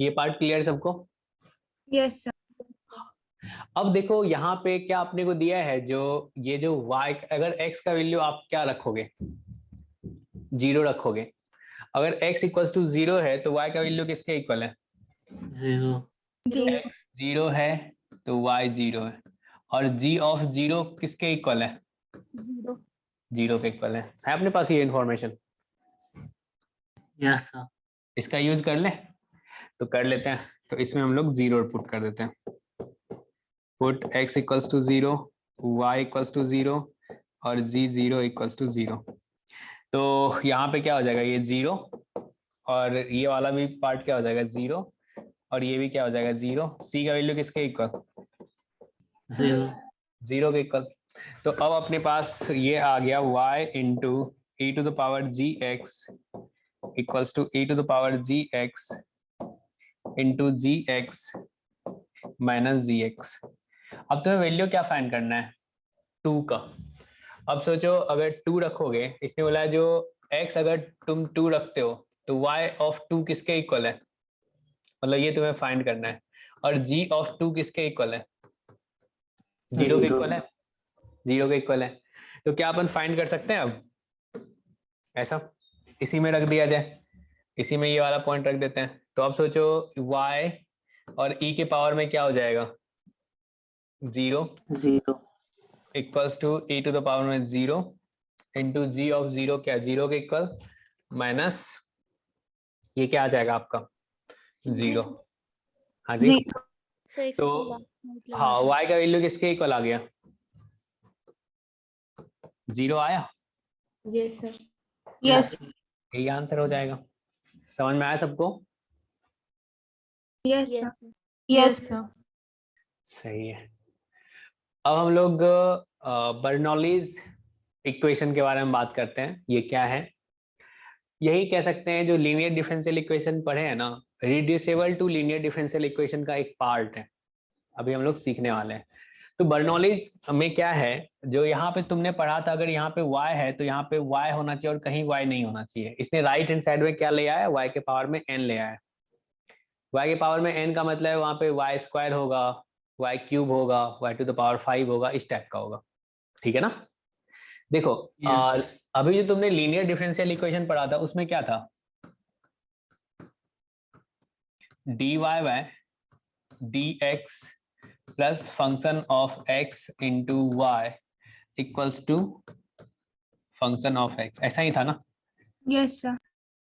ये पार्ट क्लियर सबको? Yes, sir. अब देखो यहाँ पे क्या आपने को दिया है, जो ये जो y, अगर x का वैल्यू आप क्या रखोगे, 0 रखोगे। अगर x इक्वल्स टू 0 है तो y का वैल्यू किसके इक्वल है? 0 x 0 है तो y 0 है, और g ऑफ 0 किसके इक्वल है? 0. 0 के इक्वल है अपने पास ये इंफॉर्मेशन? यस सर इसका यूज कर ले तो कर लेते हैं। तो इसमें हम लोग 0 पुट कर देते हैं, put x equals to 0, y equals to 0 और g 0 इक्वल्स टू 0। तो यहाँ पे क्या हो जाएगा, ये 0 और ये वाला भी पार्ट क्या हो जाएगा 0 और ये भी क्या हो जाएगा 0। c का वैल्यू किसके इक्वल? 0 0 के इक्वल। तो अब अपने पास ये आ गया y into e to the power g x equals to e to the power g x into g x minus g x. अब तुम्हें वैल्यू क्या फाइंड करना है? 2 का। अब सोचो अगर 2 रखोगे, इसने बोला है जो x अगर तुम 2 रखते हो तो y ऑफ 2 किसके इक्वल है, मतलब ये तुम्हें फाइंड करना है। और g ऑफ 2 किसके इक्वल है? 0 के इक्वल है, 0 के इक्वल है। तो क्या अपन फाइंड कर सकते हैं अब? ऐसा इसी में रख दिया जाए, इसी में ये वाला पॉइंट रख देते हैं। तो अब सोचो y और e के पावर में क्या हो जाएगा 0 equals to e to the power में 0 इंटू जी ऑफ 0 क्या 0 के इक्वल माइनस ये क्या आ जाएगा आपका 0। हाँ जी। So x तो को last हाँ y का वैल्यू किसके इक्वल आ गया? 0 आया। Yes, sir. यस यही आंसर हो जाएगा। समझ में आया सबको? Yes, sir. Yes, sir. सही है। अब हम लोग बर्नौलीज इक्वेशन के बारे में बात करते हैं। ये क्या है? यही कह सकते हैं जो लीनियर डिफरेंशियल इक्वेशन पढ़े हैं ना, reducible to linear differential equation का एक पार्ट है, अभी हम लोग सीखने वाले हैं। तो बर्नौलीज में क्या है, जो यहाँ पे तुमने पढ़ा था, अगर यहाँ पे y है तो यहाँ पे y होना चाहिए और कहीं y नहीं होना चाहिए। इसने राइट हैंड साइड में क्या ले आया, y के पावर में n ले आया। y के पावर में n का मतलब है वहां पे y स्क्वायर होगा, y क्यूब होगा, y टू द पावर 5 होगा, इस टाइप का होगा। ठीक है ना? देखो अभी जो तुमने लीनियर डिफरेंशियल इक्वेशन पढ़ा था उसमें क्या था, dy bye dx plus function of x into y equals to function of x, ऐसा ही था ना? Yes, sir.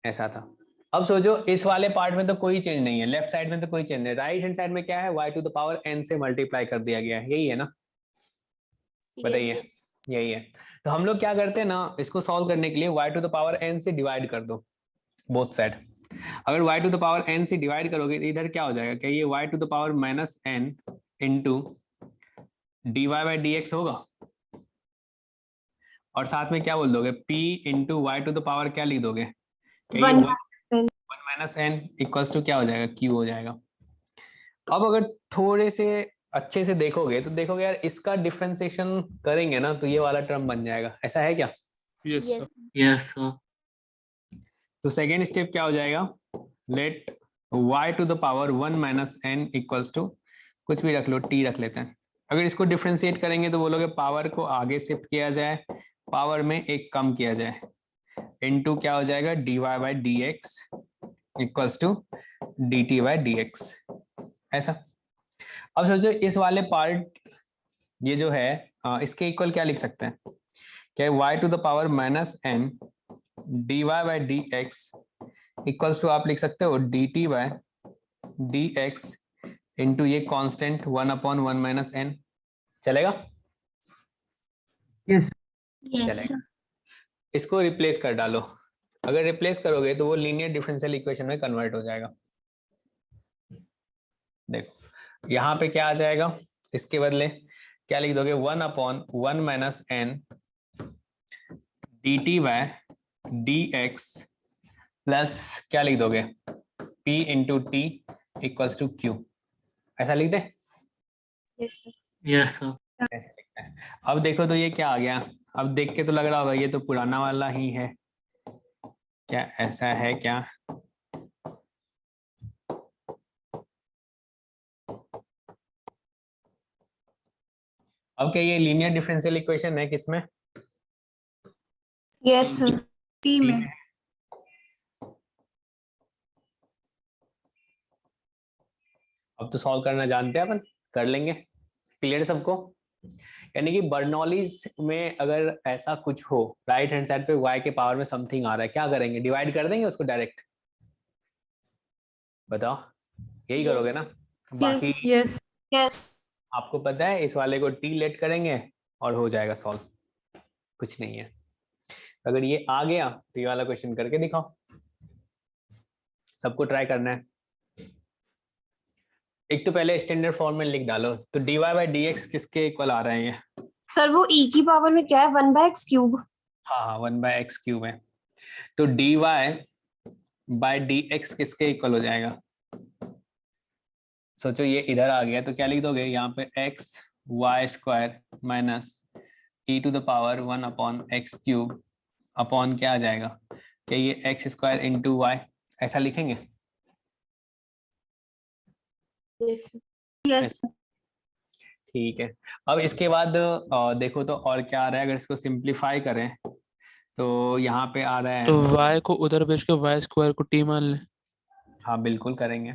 ऐसा था। अब सोचो इस वाले पार्ट में तो कोई चेंज नहीं है, लेफ्ट साइड में तो कोई चेंज नहीं, राइट हैंड साइड में क्या है, y to the power n से मल्टीप्लाई कर दिया गया है, यही है ना? बताइए। यही है। तो हम लोग क्या करते हैं ना, इसको सॉल्व करने के लिए y to the power n से डिवाइड कर दो बोथ साइड। अगर y to the power n से डिवाइड करोगे तो इधर क्या हो जाएगा, क्या ये y to the power minus n into dy by dx होगा, और साथ में क्या बोल दोगे p into y to the power क्या लिख दोगे, क्या ये 1 माइनस n इक्वल्स टू क्या हो जाएगा, q हो जाएगा। अब अगर थोड़े से अच्छे से देखोगे तो देखोगे यार इसका डिफरेंशिएशन करेंगे ना तो ये वाला टर्म बन जाएगा, ऐसा है क्या? Yes, Yes. sir. Yes sir तो सेकेंड स्टेप क्या हो जाएगा, let y to the power 1 minus n equals to कुछ भी रख लो, t रख लेते हैं। अगर इसको डिफरेंशिएट करेंगे तो बोलोगे पावर को आगे शिफ्ट किया जाए, पावर में एक कम किया जाए, इनटू क्या हो जाएगा dy by dx equals to dt by dx, ऐसा। अब सोचो इस वाले पार्ट ये जो है इसके इक्वल क्या लिख सकते हैं, क्या y to the power minus n dy by dx equals to आप लिख सकते हो dt बाई dx इंटू ये कांस्टेंट 1/1 - n, चलेगा? Yes Yes. चलेगा। इसको रिप्लेस कर डालो। अगर रिप्लेस करोगे तो वो लीनियर डिफरेंशियल इक्वेशन में कन्वर्ट हो जाएगा। देखो यहाँ पे क्या आ जाएगा, इसके बदले क्या लिख दोगे, 1/1 - n dt/dx प्लस क्या लिख दोगे, p × t = q, ऐसा लिख दे? Yes, sir. यस सर ऐसे लिखते हैं। अब देखो तो ये क्या आ गया, अब देख के तो लग रहा होगा ये तो पुराना वाला ही है, क्या ऐसा है क्या? अब क्या ये लीनियर डिफरेंशियल इक्वेशन है किसमें? Yes, sir. T T में. में। अब तो सॉल्व करना जानते हैं अपन, कर लेंगे। क्लियर सबको? यानी कि बर्नौलीज में अगर ऐसा कुछ हो, राइट हैंड साइड पे y के पावर में समथिंग आ रहा है, क्या करेंगे, डिवाइड कर देंगे उसको डायरेक्ट? बताओ, यही Yes. करोगे ना? बाकी Yes. Yes. आपको पता है इस वाले को t लेट करेंगे और हो जाएगा सॉल्व, कुछ नहीं है। अगर ये आ गया तो ये वाला क्वेश्चन करके दिखाओ, सबको ट्राई करना है। एक तो पहले स्टैंडर्ड फॉर्म में लिख डालो, तो dy/dx किसके इक्वल आ रहे हैं ये? सर वो e की पावर में क्या है, 1/x³ हाँ 1/x³ है, तो dy/dx किसके इक्वल हो जाएगा? सोचो ये इधर आ गया तो क्या लिख दोगे यहाँ पे, x² माइनस e⁻1/x³ अपॉन क्या आ जाएगा, क्या ये x² × y, ऐसा लिखेंगे? Yes. ठीक है। अब इसके बाद देखो तो और क्या आ रहा है, अगर इसको सिंप्लीफाई करें तो यहाँ पे आ रहा है, तो y को उधर भेज के y² को t मान ले। हाँ बिल्कुल करेंगे।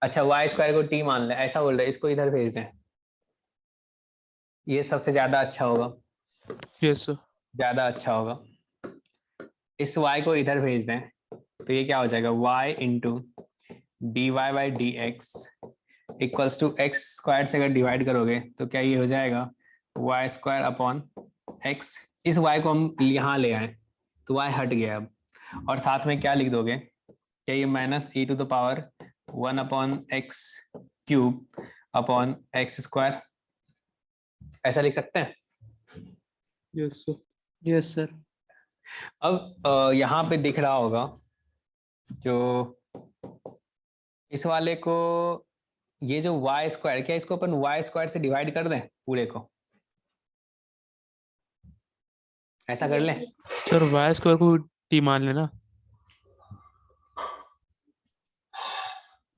अच्छा y² को t मान ले, ऐसा बोल रहे, इसको इधर भेज दें, ये सबसे ज्यादा अच्छा होगा, यस सर। ज्यादा अच्छा होगा। इस y को इधर भेज दें तो ये क्या हो जाएगा, y × dy/dx equals to x² से अगर डिवाइड करोगे तो क्या ये हो जाएगा, y² / x। इस y को हम यहाँ ले आए तो y हट गया अब, और साथ में क्या लिख दोगे, क्या ये -e⁻1/x³ ऐसा लिख सकते हैं? Yes sir. Yes sir. अब यहाँ पे दिख रहा होगा जो इस वाले को, ये जो y², क्या इसको अपन y² से डिवाइड कर दें पूरे को, ऐसा कर लें? सर y² को t मान लेना।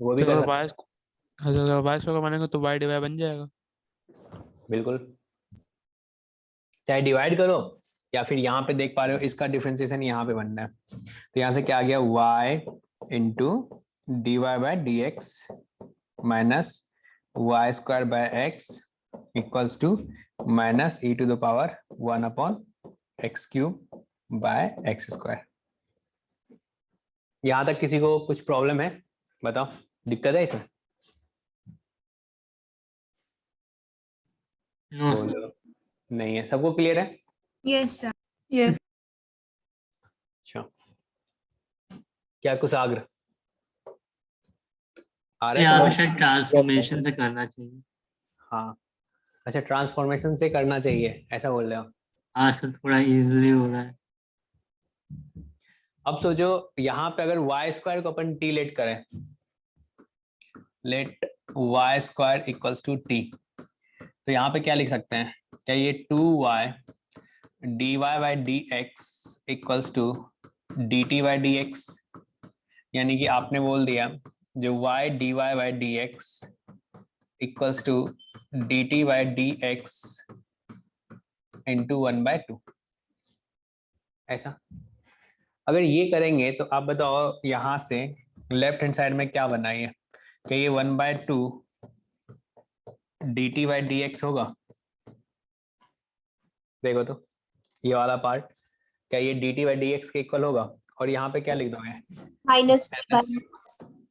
वो भी तो कर अगर सकते y² को मानेंगे तो y dy बन जाएगा। हैं, बिल्कुल, चाहे डिवाइड करो या फिर यहाँ पे देख पा रहे हो इसका डिफरेंशिएशन यहाँ पे बनना है, तो यहाँ से क्या आ गया, y × dy/dx minus y²/x equals to -e⁻1/x³ यहाँ तक किसी को कुछ प्रॉब्लम है, बताओ, दिक्कत है इसमें? नो सर बोलो, नहीं है, सबको क्लियर है? Yes, sir. Yes. अच्छा, क्या कुशाग्र आ रहा ये है समझ? हमेशा ट्रांसफॉर्मेशन से करना चाहिए। हाँ, अच्छा ट्रांसफॉर्मेशन से करना चाहिए, ऐसा बोल रहे हो? हाँ सर थोड़ा इजीली हो रहा है। अब सोचो यहाँ पे अगर y² को अपन t लेट करें, let y² equals to t, तो यहाँ पे क्या लिख सकते हैं, क्या ये 2y dy/dx equals to dt/dx, यानी कि आपने बोल दिया जो y dy/dx equals to dt/dx × 1/2, ऐसा अगर ये करेंगे तो आप बताओ यहाँ से लेफ्ट हैंड साइड में क्या बनाइए, क्या ये 1/2 dt/dx होगा? देखो तो ये वाला पार्ट, क्या ये dt/dx के इक्वल होगा? और यहाँ पे क्या लिख दोगे, -t/x.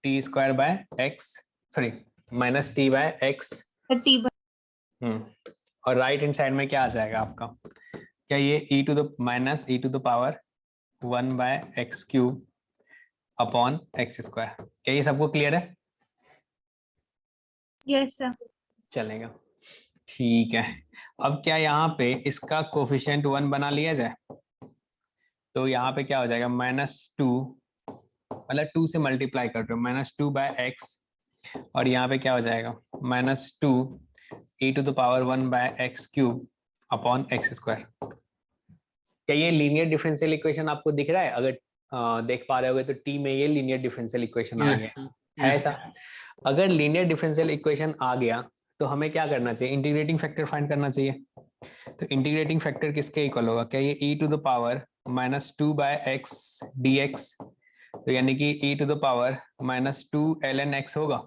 t² / x sorry minus t by x, और राइट हैंड साइड में क्या आ जाएगा आपका, क्या ये e टू द माइनस e to the power 1 by x cube upon x square. क्या ये सबको क्लियर है? Yes sir. चलेगा, ठीक है। अब क्या यहाँ पे इसका कोफिशिएंट 1 बना लिया जाए, तो यहाँ पे क्या हो जाएगा -2, मतलब 2 से मल्टीप्लाई कर रहे हो, -2 बाय एक्स, और यहाँ पे क्या हो जाएगा -2 e to the power 1 by x cube upon x square. क्या ये लीनियर डिफरेंशियल इक्वेशन आपको दिख रहा है? अगर देख पा रहे होगे तो टी में ये लीनियर डिफरेंशियल इक्वेशन आ यस गया सर, है यस ऐसा। अगर लीनियर डिफरेंशियल इक्वेशन आ गया तो हमें क्या करना चाहिए, इंटीग्रेटिंग फैक्टर फाइंड करना चाहिए। तो इंटीग्रेटिंग फैक्टर किसके इक्वल होगा, क्या ये e to the power -2 by x dx, तो यानी कि e to the power -2 ln x होगा।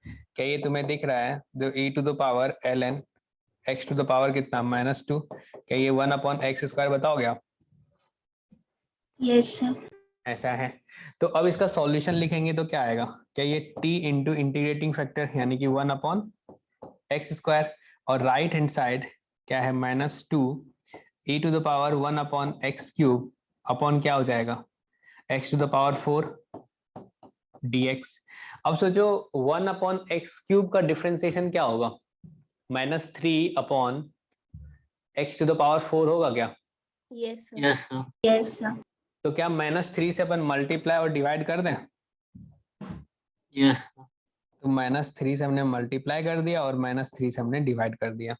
क्या ये तुम्हें दिख रहा है, जो e to the power ln x to the power कितना -2, क्या ये 1 अपॉन एक्स स्क्वायर बताओगे आप? Yes sir. ऐसा है। तो अब इसका सॉल्यूशन लिखेंगे तो क्या आएगा, क्या ये t इंटू इंटीग्रेटिंग फैक्टर यानी कि 1 अपॉन एक्स स्क्वायर, और राइट हैंड साइड क्या है -2 e to the power 1 upon x cube upon क्या हो जाएगा x to the power 4 dx। अब सोचो 1 अपॉन एक्स क्यूब का डिफरेंशिएशन क्या होगा, -3 upon x to the power 4 होगा क्या? Yes sir. Yes sir, yes sir. तो क्या -3 से अपन मल्टीप्लाई और डिवाइड कर दें? यस सर, तो -3 से हमने मल्टीप्लाई कर दिया और -3 से हमने डिवाइड कर दिया।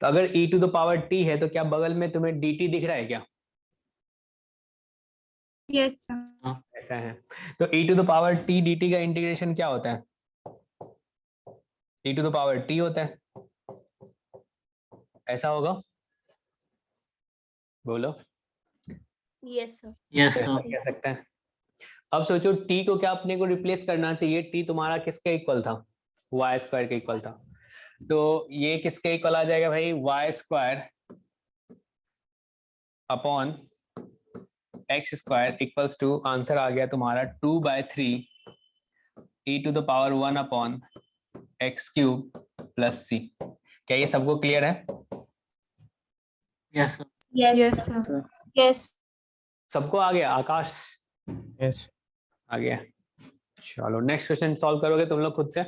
तो अगर e to the power t है तो क्या बगल में तुम्हें dt दिख रहा है क्या? Yes sir. ऐसा है। तो e to the power t dt का इंटीग्रेशन क्या होता है, e to the power t होता है, ऐसा होगा, बोलो। Yes sir. यस ऐसा सर, कह सकते हैं। अब सोचो t को क्या अपने को रिप्लेस करना चाहिए, t तुम्हारा किसके इक्वल था, y स्क्वायर के इक्वल था, तो ये किसके इक्वल आ जाएगा भाई, y square upon x square equals to, answer आ गया तुम्हारा 2/3 e to the power 1 upon x cube plus c। क्या ये सबको क्लियर है? Yes sir, yes sir. Yes. सबको आ गया? आकाश यस आ गया। चलो नेक्स्ट क्वेश्चन सॉल्व करोगे तुम लोग खुद से,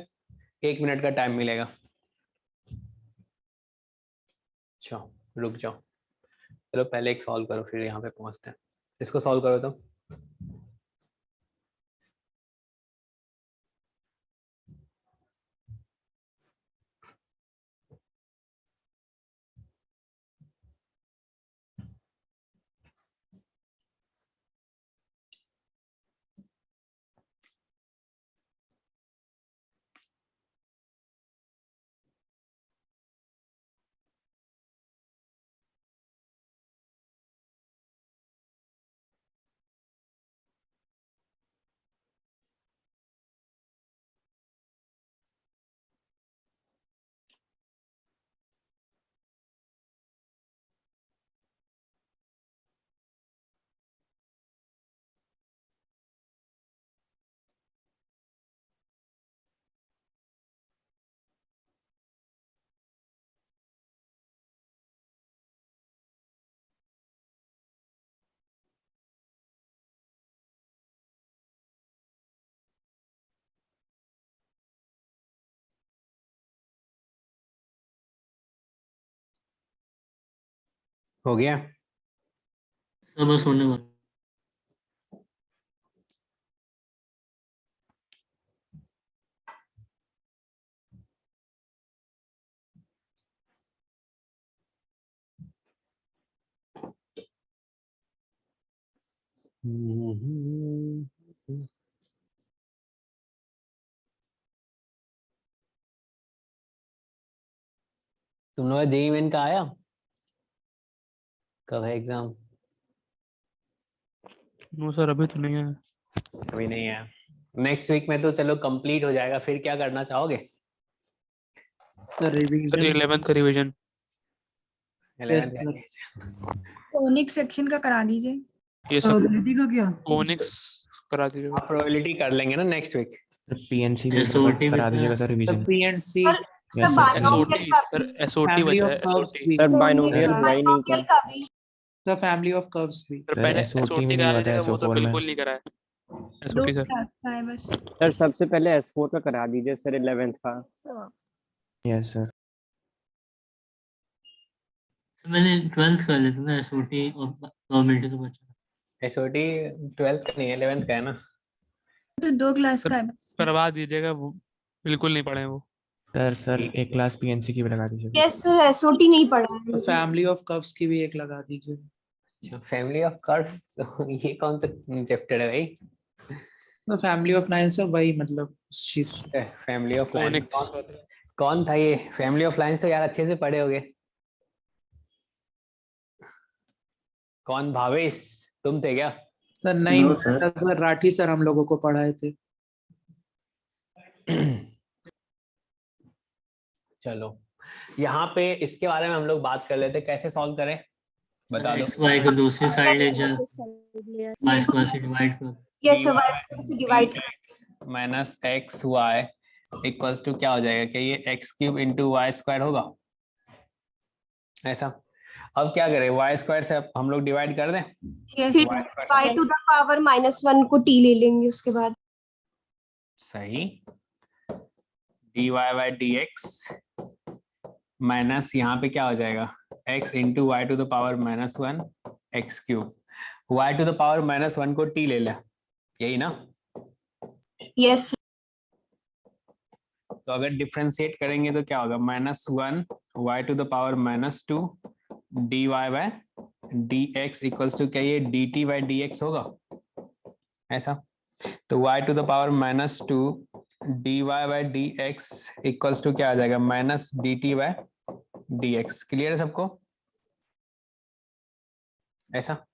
1 मिनट का टाइम मिलेगा। अच्छा रुक जाओ, चलो पहले एक सॉल्व करो फिर यहाँ पे पहुंचते हैं। इसको सॉल्व करो तो। हो गया? सब बस होने वाला। तुम लोग जेईई मेन का आया, कब है एग्जाम? नो सर अभी तो नहीं है। अभी नहीं है, नेक्स्ट वीक में तो चलो कंप्लीट हो जाएगा। फिर क्या करना चाहोगे? सर 11th का रिवीजन। 11th कोनिक सेक्शन का करा दीजिए। ये सब कोनिक्स करा दीजिएगा। प्रोबेबिलिटी कर लेंगे ना नेक्स्ट वीक। पीएनसी भी एक SOT बार भी करा तो दीजिएगा सर सर रिवीजन। पीएनसी और Yes, सब sir. बाइनोमियल का सर भी, एसओटी फैमिली बचा ऑफ है कर्व्स एसओटी भी सर बाइनोमियल सर हुआ ही नहीं बाइनोमियल क्या? का भी। सर फैमिली ऑफ कर्व्स भी सर सर पहले एसओटी एसओटी में नहीं करा हुआ था लीजिएगा, वो तो SO4 में। बिल्कुल नहीं करा है 2 एसओटी सर। क्लास का है बस। सर सबसे पहले S4 का करा दीजिए सर 11th का। Yes sir. मैंने 12th कर लेता ना, SOT और प्रोबेबिलिटी तो बचा। एसओटी 12th का नहीं है 11th का है ना। तो 2 क्लास का है बस। करवा दीजिएगा, वो बिल्कुल नहीं पढ़े वो। सर ठीक है। एक क्लास पीएनसी की भी लगा दीजिएगा। यस सर, एसओटी नहीं पढ़ा है मुझे। फैमिली ऑफ कर्व्स की भी एक लगा दीजिए। अच्छा फैमिली ऑफ कर्व्स ये कौन सा चैप्टर है भाई? तो फैमिली ऑफ लाइन्स है वही, मतलब शीज फैमिली ऑफ लाइंस कोनिक कौन था ये? फैमिली ऑफ लाइंस तो यार अच्छे से पढ़े होगे। कौन? भावेश तुम थे क्या? सर नहीं सर राठी सर हम लोगों को पढ़ाए थे। चलो यहाँ पे इसके बारे में हम लोग बात कर लेते, कैसे सॉल्व करें बता दो। XY को दूसरी साइड ले जा, y स्क्वायर से डिवाइड कर। यस सर, वाई स्क्वायर से डिवाइड कर। Minus x y equals to क्या हो जाएगा? क्या ये x cube into y square होगा ऐसा? अब क्या करें, वाई स्क्वायर से अब हम लोग डिवाइड कर दें। फिर y टू द पावर -1 को t ले लेंगे उसके बाद। सही। dy by d x minus यहाँ पे क्या हो जाएगा, x into y to the power -1 x cube. Y to the power -1 को t ले लिया, यही ना? यस तो अगर डिफरेंशिएट करेंगे तो क्या होगा, -1 y to the power -2 dy bye dx equals to क्या ये dt बाय dx होगा ऐसा? तो y to the power -2 dy bye dx equals to क्या आ जाएगा, -dt बाय dx। क्लियर है सबको ऐसा?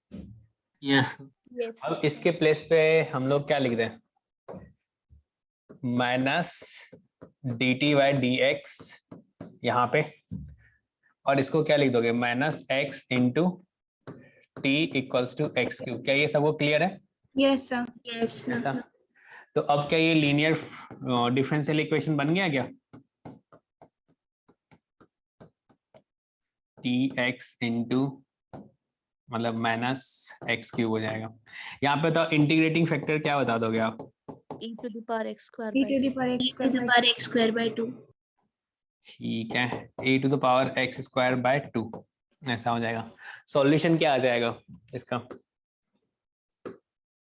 यस यस अब इसके प्लेस पे हम लोग क्या लिख दें, -dt बाय dx यहाँ पे, और इसको क्या लिख दोगे, -x into t equals to x cube. क्या ये सबको क्लियर है? Yes sir. ऐसा? तो अब क्या ये लीनियर डिफरेंशियल इक्वेशन बन गया क्या? टी एक्स इंटू मतलब -x क्यूब हो जाएगा। यहाँ पे तो इंटीग्रेटिंग फैक्टर क्या बता दोगे आप? e to the power x square e to the power x square by 2। ठीक है, e to the power x square by 2 ऐसा हो जाएगा। सॉल्यूशन क्या आ जाएगा इसका?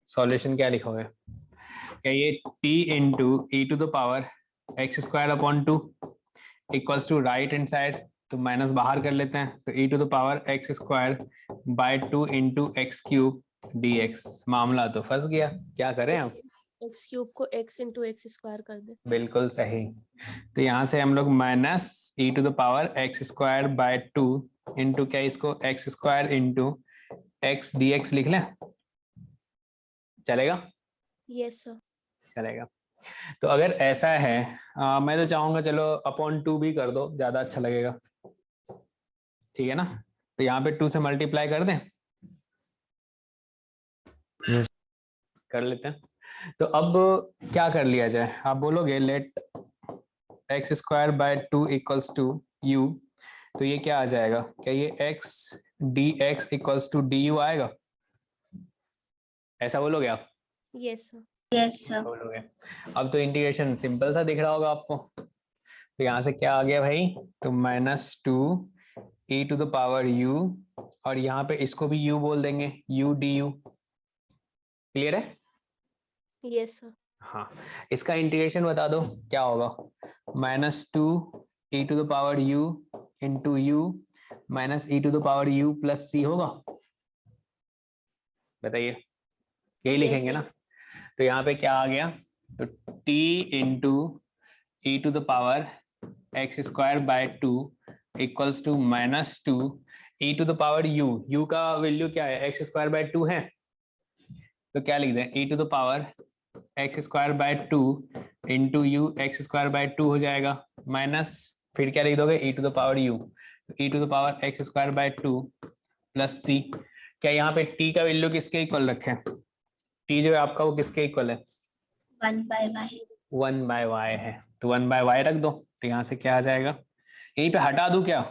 सॉल्यूशन क्या लिखोगे? क्या ये t into e to the power x square upon 2 equals to right hand side, तो माइनस बाहर कर लेते हैं, तो e to the power x square by 2 into x cube dx। मामला तो फंस गया, क्या करें अब? x क्यूब को x इंटू एक्स स्क्वायर कर दे। बिल्कुल सही। तो यहाँ से हम लोग -e to the power x square by 2 into क्या इसको x square into x dx लिख लें, चलेगा? Yes sir. चलेगा। तो अगर ऐसा है मैं तो चाहूंगा चलो अपॉन 2 भी कर दो, ज्यादा अच्छा लगेगा, ठीक है ना? तो यहाँ पे 2 से मल्टीप्लाई कर दें। Yes. कर लेते हैं। तो अब क्या कर लिया जाए, आप बोलोगे let x square by 2 equals to u, तो ये क्या आ जाएगा, क्या ये x dx equals to du आएगा? ऐसा बोलोगे आप? Yes sir. बोलोगे। अब तो इंटीग्रेशन सिंपल सा दिख रहा होगा आपको। तो यहाँ से क्या आ गया भाई, तो -2 e to the power u, और यहाँ पे इसको भी u बोल देंगे, u du। क्लियर है? Yes sir. हाँ, इसका इंटीग्रेशन बता दो क्या होगा, -2 e to the power u into u minus e to the power u plus c होगा। बताइए, यही लिखेंगे ना? तो यहाँ पे क्या आ गया, तो t into e to the power x square by 2 equals to -2 e to the power u का वैल्यू क्या है, एक्स स्क्वायर बाय 2 है, तो क्या लिख दें, e to the power x square by 2 into u x square by 2 हो जाएगा, माइनस फिर क्या लिख दोगे, e to the power u, e to the power x square by 2 plus c। क्या यहाँ पे t का वैल्यू किसके इक्वल रखें? t जो है आपका वो किसके इक्वल है? 1/y। 1 बाय वाई है, तो 1 बाय वाई रख दो, तो यहाँ से क्या आ जाएगा, यहीं पे हटा दूं क्या,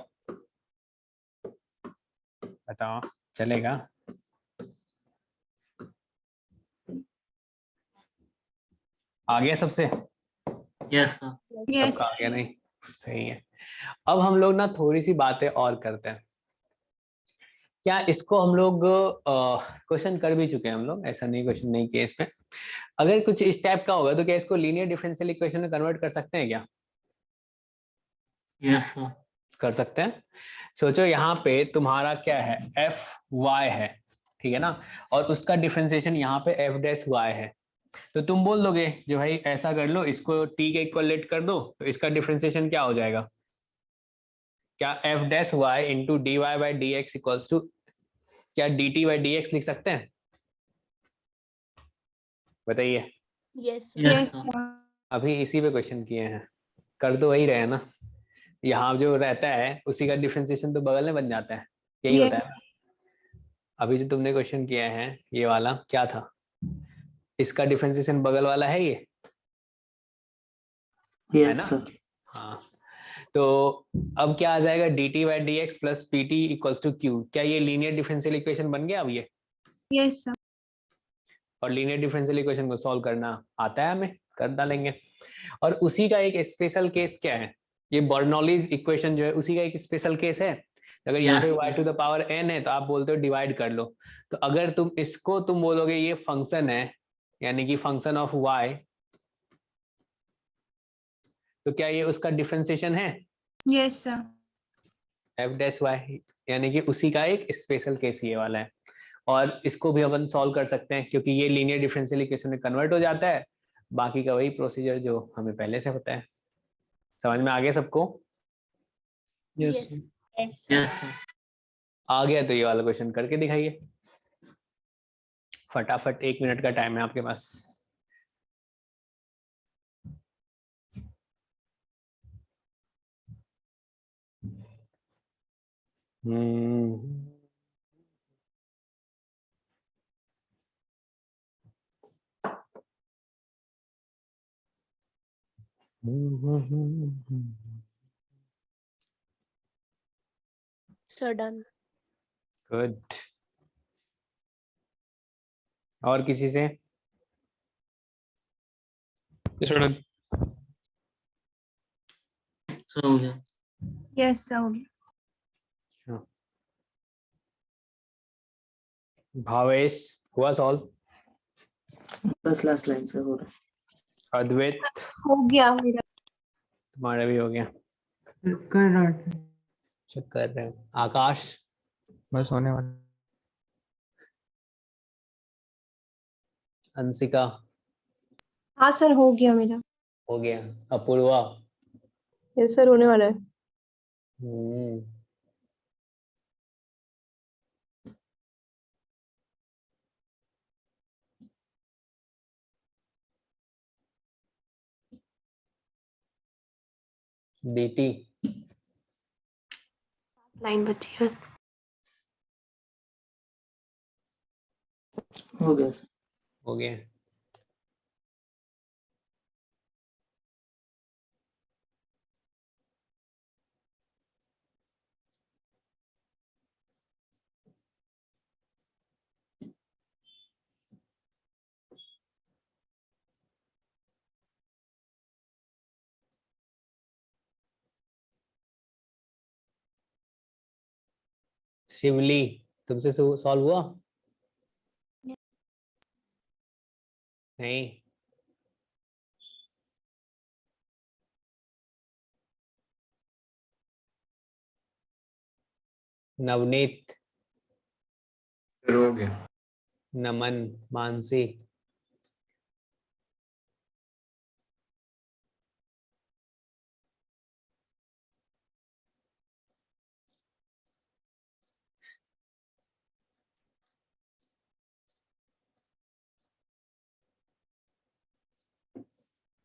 बताओ चलेगा? आ गया सबसे? Yes sir. सबका आ गया? नहीं, सही है। अब हम लोग ना थोड़ी सी बातें और करते हैं। क्या इसको हम लोग क्वेश्चन कर भी चुके हैं हम लोग, ऐसा नहीं क्वेश्चन नहीं किया इसमें। अगर कुछ इस टाइप का होगा तो क्या इसको लीनियर डिफरेंशियल इक्वेशन में कन्वर्ट कर सकते हैं क्या? Yes sir. कर सकते हैं। सोचो यहाँ पे तुम्हारा क्या है, एफ वाई है, ठीक है ना, और उसका डिफरेंशिएशन यहाँ पे एफ डैश वाई है। तो तुम बोल दोगे जो भाई ऐसा कर लो, इसको टी के इक्वल लेट कर दो, तो इसका डिफरेंशिएशन क्या हो जाएगा, क्या f dash y into d y by d x equals to क्या d t by d x लिख सकते हैं? बताइए। Yes. Yes sir. अभी इसी पे क्वेश्चन किए हैं, कर तो वही रहे ना, यहाँ जो रहता है उसी का डिफरेंशिएशन तो बगल में बन जाता है, यही होता है। अभी जो तुमने क्वेश्चन किया है ये वाला क्या था, इसका डिफरेंशिएशन बगल वाला है ये, है ना? हाँ, तो अब क्या आ जाएगा, d t by d x plus p t equals to q. क्या ये लीनियर डिफरेंशियल इक्वेशन बन गया अब ये? Yes sir. और लीनियर डिफरेंशियल इक्वेशन को सॉल्व करना आता है हमें, कर डालेंगे। और उसी का एक स्पेशल केस क्या है, ये बर्नौलीज इक्वेशन जो है उसी का एक स्पेशल केस है। अगर यहाँ पे y to the power n है तो आप बोलते हो डिवाइड कर लो, तो अगर तुम इसको तुम बोलोगे ये फंक्शन है, यानी कि फंक्शन ऑफ y, तो क्या ये उसका डिफरेंशिएशन है? Yes sir. F dash y, यानी कि उसी का एक स्पेशल केस ये वाला है। और इसको भी अपन सॉल्व कर सकते हैं क्योंकि ये लीनियर डिफरेंशियल इक्वेशन में कन्वर्ट हो जाता है, बाकी का वही प्रोसीजर जो हमें पहले से होता है। समझ में आ गया सबको? Yes. Yes sir. आ गया तो ये वाला क्वेश्चन करके दिखाइए फटाफट, 1 मिनट का टाइम है आपके पास। So done. गुड। और किसी से? Yes, sir, done. सर हो गया। यस सर, हो गया। भावेश हुआ सॉल्व? बस लास्ट लाइन से हो रहा अद्वैत हो गया मेरा। तुम्हारा भी हो गया? चेक कर रहे हैं। आकाश? बस होने वाला। अंशिका? हाँ सर, हो गया मेरा। हो गया। अपूर्वा? यस सर, होने वाला है। डीटी? लाइन बची है। हो गया सर। हो गया। शिवली तुमसे सॉल्व हुआ? नहीं। नवनीत? हो गया। नमन? मानसी?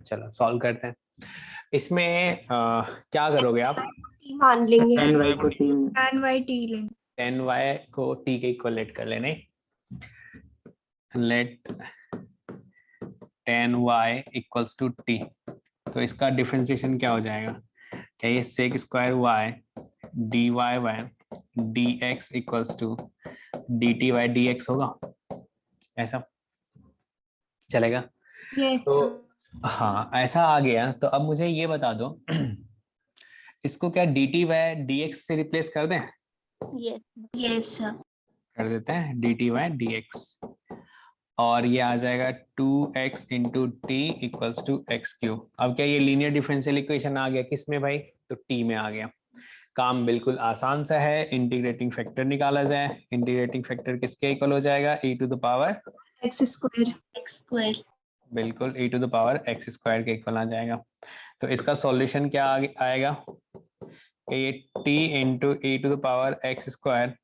चलो सॉल्व करते हैं। इसमें क्या करोगे आप? टी मान लेंगे। एन वाई को टीम एन वाई टी लेंगे। टेन वाई को टी के इक्वल लेट कर लेने। Let tan y equals to t, तो इसका डिफरेंशिएशन क्या हो जाएगा? क्या ये sec square y dy bye dx equals to dt by dx होगा? ऐसा चलेगा? Yes, तो sir. हाँ ऐसा आ गया, तो अब मुझे ये बता दो इसको क्या dt बाय dx से रिप्लेस कर दें? Yes. Yes, sir. कर देते हैं dt बाय dx, और ये आ जाएगा 2x into t equals to x cube. अब क्या ये लीनियर डिफरेंशियल इक्वेशन आ गया किस में भाई? तो t में आ गया। काम बिल्कुल आसान सा है, इंटीग्रेटिंग फैक्टर निकाला जाए। इंटीग्रेटिंग फैक्टर किसके इक्वल हो जाएगा? e to the power X square. X square. बिल्कुल e to the power x square के इक्वल आ जाएगा। तो इसका सॉल्यूशन क्या आएगा कि ये t into e to the power x square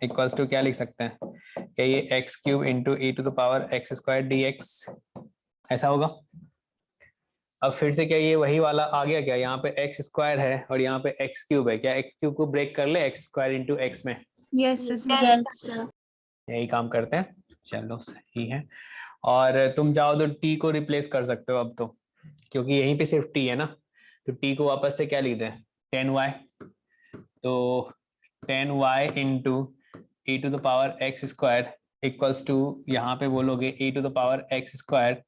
equals to क्या लिख सकते हैं कि ये x cube into e to the power x square dx, ऐसा होगा। अब फिर से क्या ये वही वाला आ गया क्या? यहाँ पे x स्क्वायर है और यहाँ पे x क्यूब है, क्या x क्यूब को ब्रेक कर ले x स्क्वायर इंटू x में? Yes, sir. Yes, sir. यही काम करते हैं। चलो सही है। और तुम चाहो तो t को रिप्लेस कर सकते हो अब तो, क्योंकि यहीं पे सिर्फ t है ना, तो t को वापस से क्या लिख दें? tan y, तो tan y into e to the power x square equals to यहाँ पे बोलोगे e to the power x square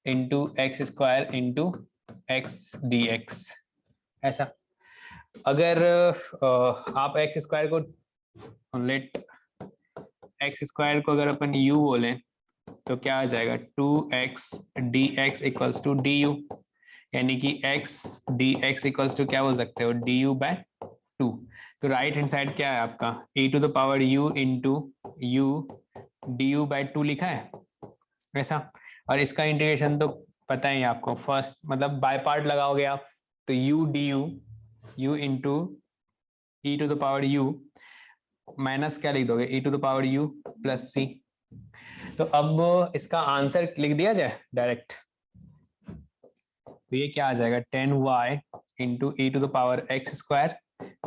into x square into x d x, ऐसा। अगर आप एक्स स्क्वायर को लेट एक्स स्क्वायर को अगर अपन u बोले तो क्या आ जाएगा? 2x dx equals to du, यानी कि x dx इक्वल्स टू क्या बोल सकते हो? du by 2। तो राइट हैंड साइड क्या है आपका? e to the power u into u du by 2 लिखा है, ऐसा। और इसका इंटीग्रेशन तो पता ही है आपको, फर्स्ट मतलब बाय पार्ट लगाओगे आप तो u du u into e to the power u minus क्या लिख दोगे? e to the power u plus c। तो अब इसका आंसर लिख दिया जाए डायरेक्ट, तो ये क्या आ जाएगा? tan y into e to the power x square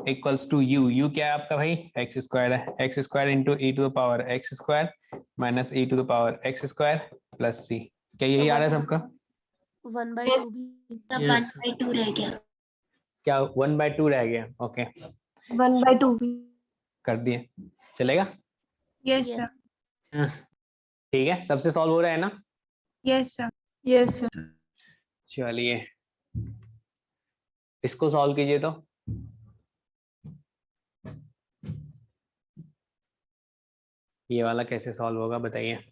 equals to u क्या है आपका भाई? x स्क्वायर है, x square into e to the power x square minus e to the power x square plus c। क्या यही आ रहा है सबका? 1/2 भी. तब Yes, 1/2 रह गया. क्या 1/2 रह गया? ओके 1/2 भी. कर दिए, चलेगा? Yes, sir. yes. ठीक है, सबसे सॉल्व हो रहा है ना? Yes, sir. Yes, sir. चलिए इसको सॉल्व कीजिए तो। ये वाला कैसे सॉल्व होगा बताइए?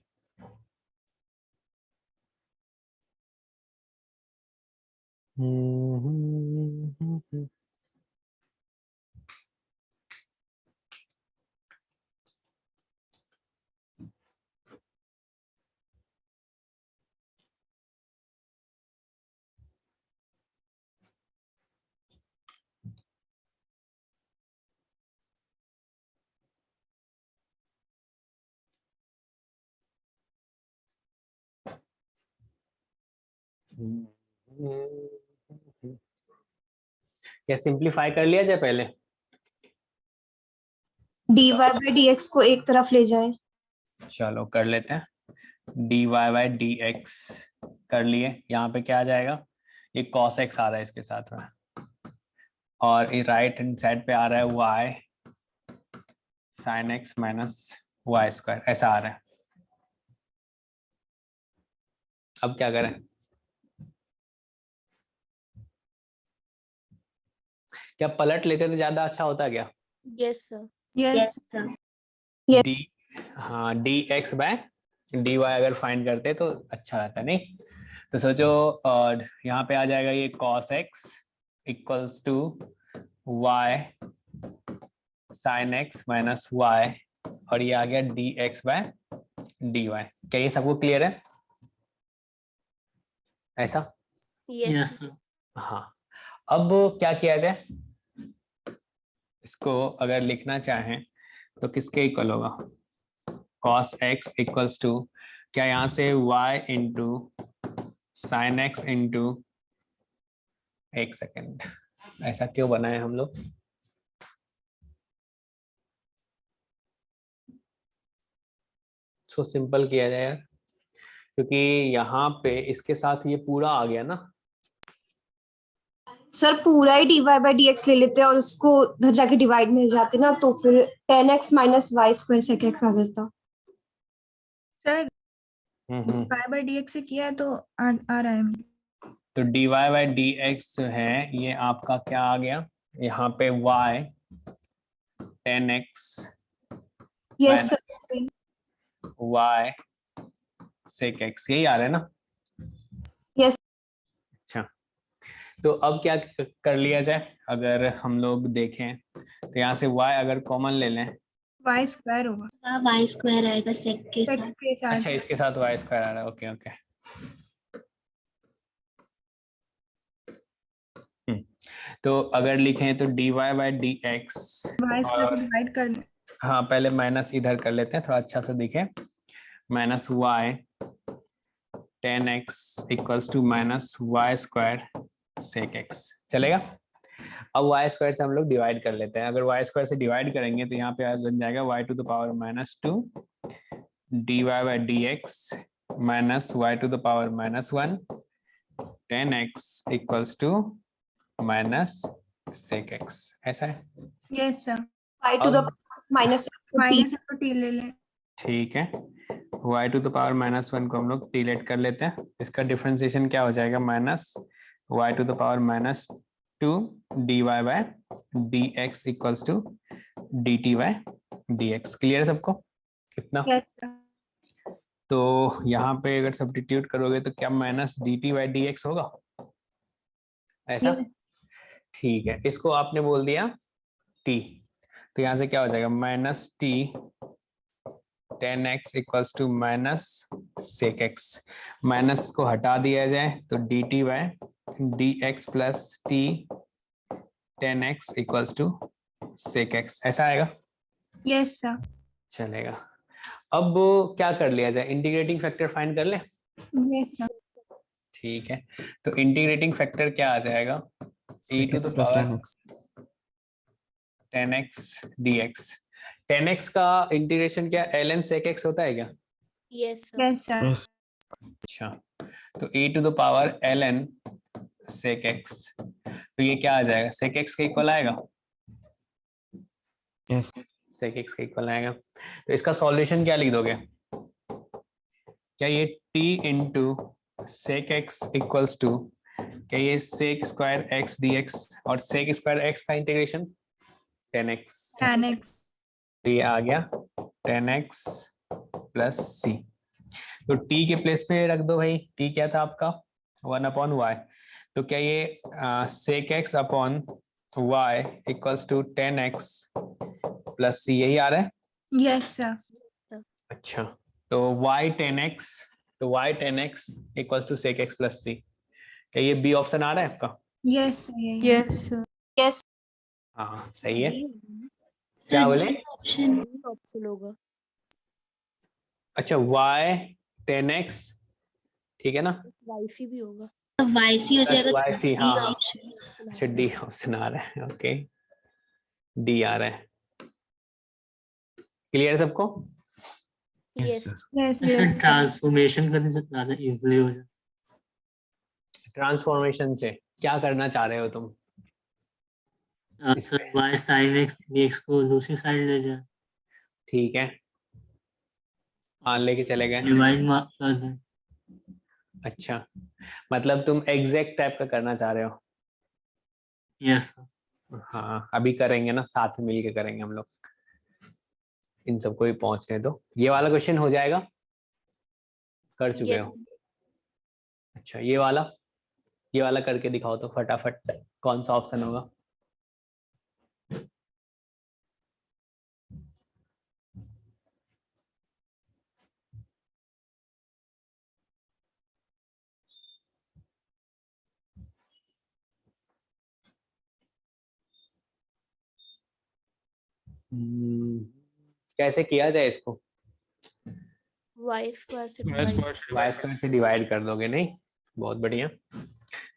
क्या सिंप्लीफाई कर लिया जाए पहले? dy by dx को एक तरफ ले जाएं. चलो कर लेते हैं, dy बाय dx कर लिए। यहाँ पे क्या आ जाएगा? ये cos x आ रहा है इसके साथ में, और राइट हैंड साइड पे आ रहा है y sin x minus y square, ऐसा आ रहा है। अब क्या करें? क्या पलट लेते तो ज्यादा अच्छा होता क्या? Yes, sir. Yes, Yes. sir. D हाँ dx बाय dy अगर फाइंड करते तो अच्छा रहता, नहीं? तो सोचो यहाँ पे आ जाएगा ये cos x equals to y sin x minus y, और ये आ गया dx बाय dy। क्या ये सबको क्लियर है? ऐसा? Yes. Yes, sir. हाँ, अब क्या किया जाए? इसको अगर लिखना चाहें तो किसके इक्वल होगा? cos x इक्वल्स टू क्या यहाँ से y into sine x into, एक सेकेंड, ऐसा क्यों बनाए हम लोग? सो सिंपल किया जाए यार, क्योंकि यहाँ पे इसके साथ ये पूरा आ गया ना। सर पूरा ही dy/dx ले लेते हैं और उसको उधर जाके डिवाइड में जाते ना, तो फिर 10x - y² sec x आ जाता। सर हम्म। y/dx से किया है तो आ रहा है। तो dy/dx है, ये आपका क्या आ गया, यहाँ पे y 10x yes sir. y sec x, यही आ रहा है ना। यस। अच्छा, तो अब क्या कर लिया जाए, अगर हम लोग देखें तो यहाँ से y अगर कॉमन ले लें, y² होगा। y² आएगा sec के sec साथ। के साथ। अच्छा इसके साथ y² आ रहा है, ओके ओके। तो अगर लिखें तो dy/dx, y² से डिवाइड कर लें। हाँ पहले माइनस इधर कर लेते हैं थोड़ा अच्छा से दिखे, minus y 10x equals to minus y² sec x, चलेगा। अब y² से हम लोग डिवाइड कर लेते हैं, अगर y² से डिवाइड करेंगे तो यहाँ पे बन जाएगा y⁻² dy/dx minus y⁻1 10x equals to minus sec x, ऐसा है। Yes sir. y⁻⁻1 -t ले लें। ठीक है, y⁻1 को हम लोग डिलीट कर लेते हैं, इसका डिफरेंशिएशन क्या हो जाएगा, minus y⁻2 dy/dx equals to dt/dx। Clear है सबको इतना? Yes sir. तो यहाँ पे अगर सब्स्टिट्यूट करोगे तो क्या माइनस dt/dx होगा, ऐसा? ठीक है, इसको आपने बोल दिया t, तो यहाँ से क्या हो जाएगा, minus t 10x equals to minus sec x, minus को हटा दिया जाए तो dt/dx plus t 10x equals to sec x, ऐसा आएगा। Yes sir. चलेगा, अब क्या कर लिया जाए, इंटीग्रेटिंग फैक्टर फाइंड कर ले। Yes sir. ठीक है, तो इंटीग्रेटिंग फैक्टर क्या आ जाएगा, e to the power 10x dx। 10x का इंटीग्रेशन क्या ln sec x होता है क्या? Yes sir. अच्छा, तो e to the power ln sec x, तो ये क्या आ जाएगा, sec x के इक्वल आएगा। यस sec x के इक्वल आएगा, तो इसका सॉल्यूशन क्या लिख दोगे, क्या ये t into sec x equals to, क्या ये sec² x dx और sec² x का इंटीग्रेशन 10x, 10x। तो ये आ गया 10x प्लस c, तो t के प्लेस पे रख दो भाई, t क्या था आपका 1/y, तो क्या ये sec x upon y equals to 10x plus c, यही आ रहा है। Yes sir. अच्छा, तो y 10x equals to sec x plus c, क्या ये b ऑप्शन आ रहा है आपका? Yes sir. Yes yes. हाँ सही है, क्या बोले? ऑप्शन होगा। अच्छा y 10x, ठीक है ना, yc भी होगा। yc हो जाएगा तो yc, हाँ हाँ, option। अच्छा डी ऑप्शन आ रहा है, ओके डी आ रहा है। क्लियर है सबको? यस ट्रांसफॉर्मेशन करने से ज्यादा इजीली हो जाए। ट्रांसफॉर्मेशन से क्या करना चाह रहे हो तुम? Sir y sin x dx को दूसरी साइड ले जाए, ठीक है, हाँ लेके चले गए। डिवाइड कर दें। अच्छा, मतलब तुम एग्जैक्ट टाइप का करना चाह रहे हो? यस हाँ अभी करेंगे ना, साथ में मिलके करेंगे हम लोग, इन सबको भी पहुंचने दो। ये वाला क्वेश्चन हो जाएगा, कर चुके हो? अच्छा ये वाला करके दिखाओ तो फटाफट, कौन सा ऑप्शन होगा? कैसे किया जाए इसको? y² से y² से डिवाइड कर दोगे, नहीं बहुत बढ़िया।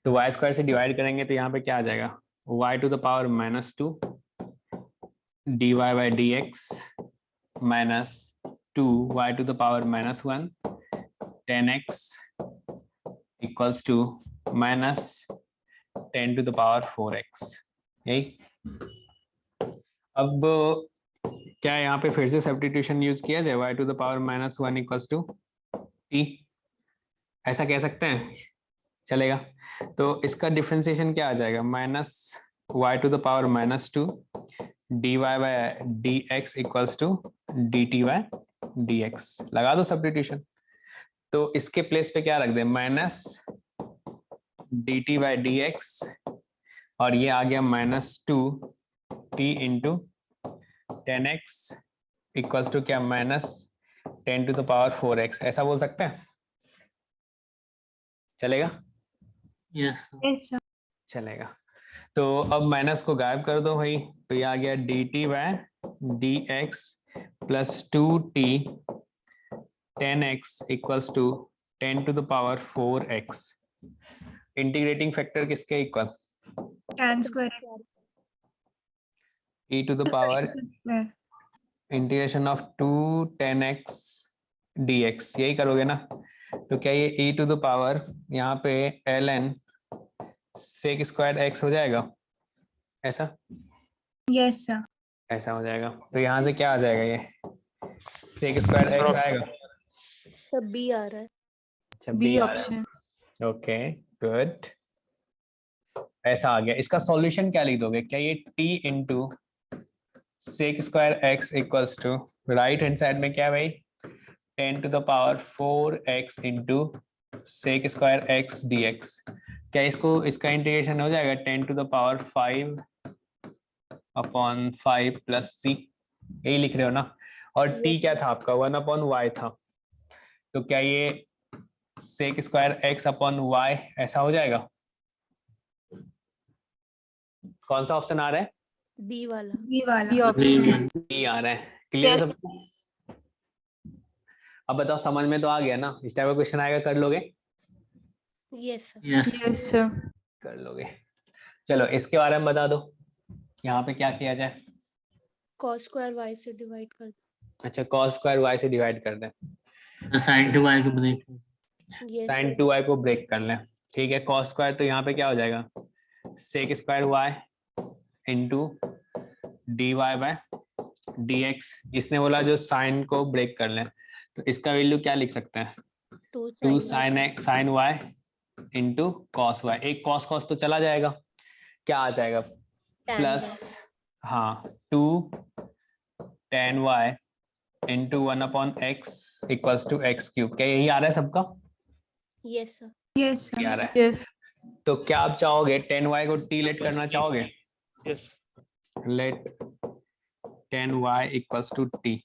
तो y² से डिवाइड करेंगे तो यहाँ पे क्या आ जाएगा, y⁻2 dy/dx minus 2 y⁻1 10x equals to minus 10 to the power 4x। यही। अब क्या यहाँ पे फिर से सब्स्टिट्यूशन यूज किया जाए, y to the power -1 equals to t, ऐसा कह सकते हैं, चलेगा। तो इसका डिफरेंशिएशन क्या आ जाएगा, -y to the power -2 dy by dx equals to dt by dx। लगा दो सब्स्टिट्यूशन। तो इसके प्लेस पे क्या रख दे, माइनस dt by dx, और ये आ गया -2t into 10x equals to क्या, -10 to the power 4x, ऐसा बोल सकते हैं, चलेगा? यस चलेगा। तो अब माइनस को गायब कर दो भाई, तो ये आ गया dt by dx plus 2t 10x equals to 10 to the power 4x। Integrating factor किसके equal, tan square e to the power integration of 2 10x dx, यही करोगे ना। तो क्या ये e to the power यहाँ पे ln sec स्क्वायर x हो जाएगा, ऐसा? yes sir ऐसा हो जाएगा। तो यहाँ से क्या आ जाएगा, ये sec स्क्वायर x आएगा, सब बी आ रहा है। अच्छा बी ऑप्शन, ओके गुड, ऐसा आ गया। इसका सॉल्यूशन क्या लिख दोगे, क्या ये t into sec square x equals to, right hand side में क्या है भाई, 10 to the power 4x into sec square x dx। क्या इसको, इसका इंटीग्रेशन हो जाएगा 10 to the power 5 upon 5 plus c, यही लिख रहे हो ना। और t क्या था आपका, 1 अपॉन y था। तो क्या ये sec square x upon y ऐसा हो जाएगा? कौन सा ऑप्शन आ रहा है, बी वाला। बी आ रहा है। क्लियर सब? अब बताओ, समझ में तो आ गया ना? इस टाइप का क्वेश्चन आएगा, कर लोगे? यस यस कर लोगे। चलो इसके बारे में बता दो, यहाँ पे क्या किया जाए। cos स्क्वायर y से डिवाइड कर अच्छा, cos स्क्वायर y से डिवाइड कर दें, साइन टू वाई को ब्रेक ये sin 2y को ब्रेक कर लें, ठीक है। cos स्क्वायर तो यहाँ पे क्या हो जाएगा, sec square y into dy bye dx। इसने बोला जो साइन को ब्रेक कर लें, तो इसका वैल्यू क्या लिख सकते हैं, 2 sin x sin y into cos y। एक cos cos तो चला जाएगा, क्या आ जाएगा, प्लस हाँ 2 tan y into 1 upon x equals to x cube. क्या यही आ रहा है सबका? Yes sir. यही आ रहा है। तो क्या आप चाहोगे 10y को t लेट करना चाहोगे? Yes let 10y equals to t।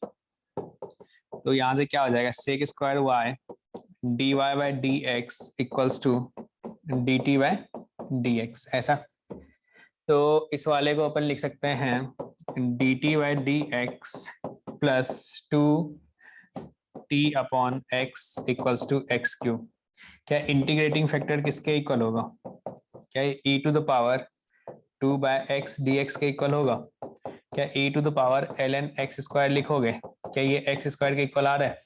तो यहाँ से क्या हो जाएगा, sec square y dy bye dx equals to dt by dx, ऐसा। तो इस वाले को अपन लिख सकते हैं dt by dx plus 2t upon x equals to x cube. क्या इंटीग्रेटिंग फैक्टर किसके इक्वल होगा, क्या e to the power 2 by x dx के इक्वल होगा? क्या e to the power ln x square लिखोगे? क्या ये x स्क्वायर के इक्वल आ रहा है,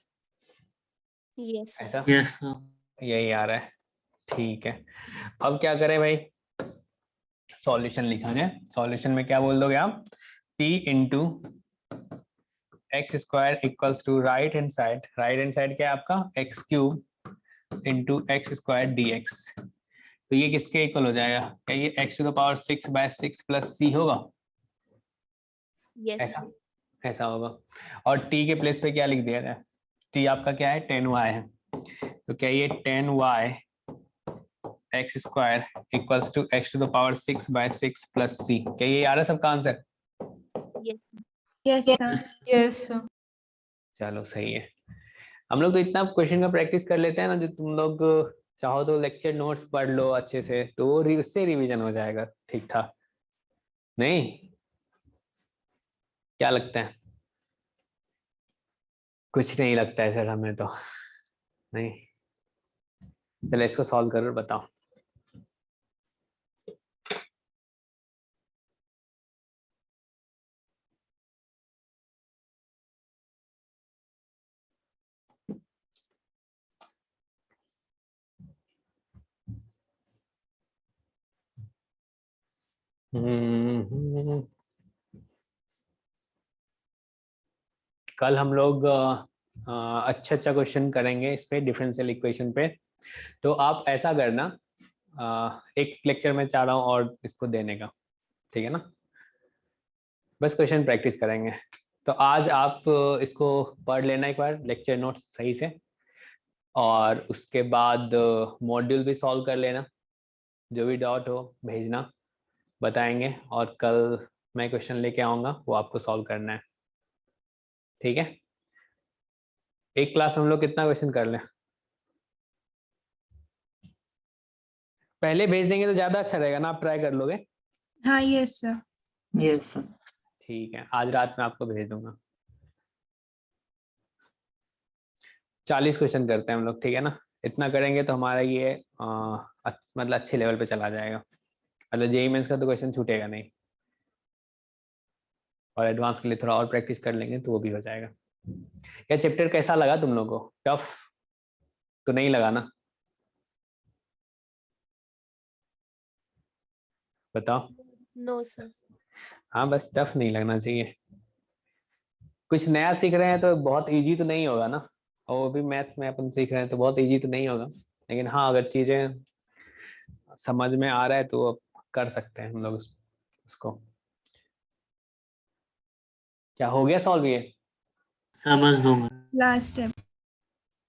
यस ऐसा? यस यही आ रहा है, ठीक है। अब क्या करें भाई, सॉल्यूशन लिखा जाए। सॉल्यूशन में क्या बोल दोगे आप, t into x square equals to right hand side क्या है आपका, x cube into x square d x. तो ये किसके इक्वल हो जाएगा, क्या ये x to the power 6 by 6 plus c होगा, यस ऐसा? ऐसा होगा। और t के प्लेस पे क्या लिख दिया जाए, t आपका क्या है 10y है, तो क्या ये 10y x square equals to x to the power 6 by 6 plus c. क्या ये आ रहा है सबका आंसर? यस चलो सही है। हम लोग तो इतना क्वेश्चन का प्रैक्टिस कर लेते हैं ना, जो तुम लोग चाहो तो लेक्चर नोट्स पढ़ लो अच्छे से, तो वो उससे रिवीजन हो जाएगा ठीक ठाक। नहीं, क्या लगता है? कुछ नहीं लगता है सर हमें तो, नहीं। चलो इसको सॉल्व करो, बताओ। कल हम लोग अच्छा क्वेश्चन करेंगे इस पे, डिफरेंशियल इक्वेशन पे। तो आप ऐसा करना, एक लेक्चर में चाह रहा हूँ और इसको देने का, ठीक है ना? बस क्वेश्चन प्रैक्टिस करेंगे। तो आज आप इसको पढ़ लेना एक बार, लेक्चर नोट्स सही से, और उसके बाद मॉड्यूल भी सॉल्व कर लेना। जो भी डाउट हो भेजना, बताएंगे, और कल मैं क्वेश्चन लेके आऊँगा, वो आपको सॉल्व करना है, ठीक है? एक क्लास में हम लोग कितना क्वेश्चन कर लें? पहले भेज देंगे तो ज़्यादा अच्छा रहेगा ना, आप ट्राई कर लोगे? हाँ यस सर। Yes sir. ठीक है, आज रात में आपको भेज दूंगा। 40 क्वेश्चन करते हैं हम लोग, ठीक है ना? इतना करेंगे तो हमारा ये मतलब अच्छे लेवल पे चला जाएगा। मतलब जेईई मेंस का तो क्वेश्चन छूटेगा नहीं, और एडवांस के लिए थोड़ा और प्रैक्टिस कर लेंगे तो वो भी हो जाएगा। क्या चैप्टर कैसा लगा तुम लोगों को? टफ तो नहीं लगा ना? बताओ। No sir. हाँ, बस टफ नहीं लगना चाहिए। कुछ नया सीख रहे हैं तो बहुत इजी तो नहीं होगा ना, और वो भी मैथ्स में अपन सीख रहे हैं तो बहुत इजी तो नहीं होगा। लेकिन हाँ, अगर चीजें समझ में आ रहा है तो कर सकते हैं हम लोग उसको। क्या हो गया सॉल्व? ये समझ दूंगा। लास्ट है।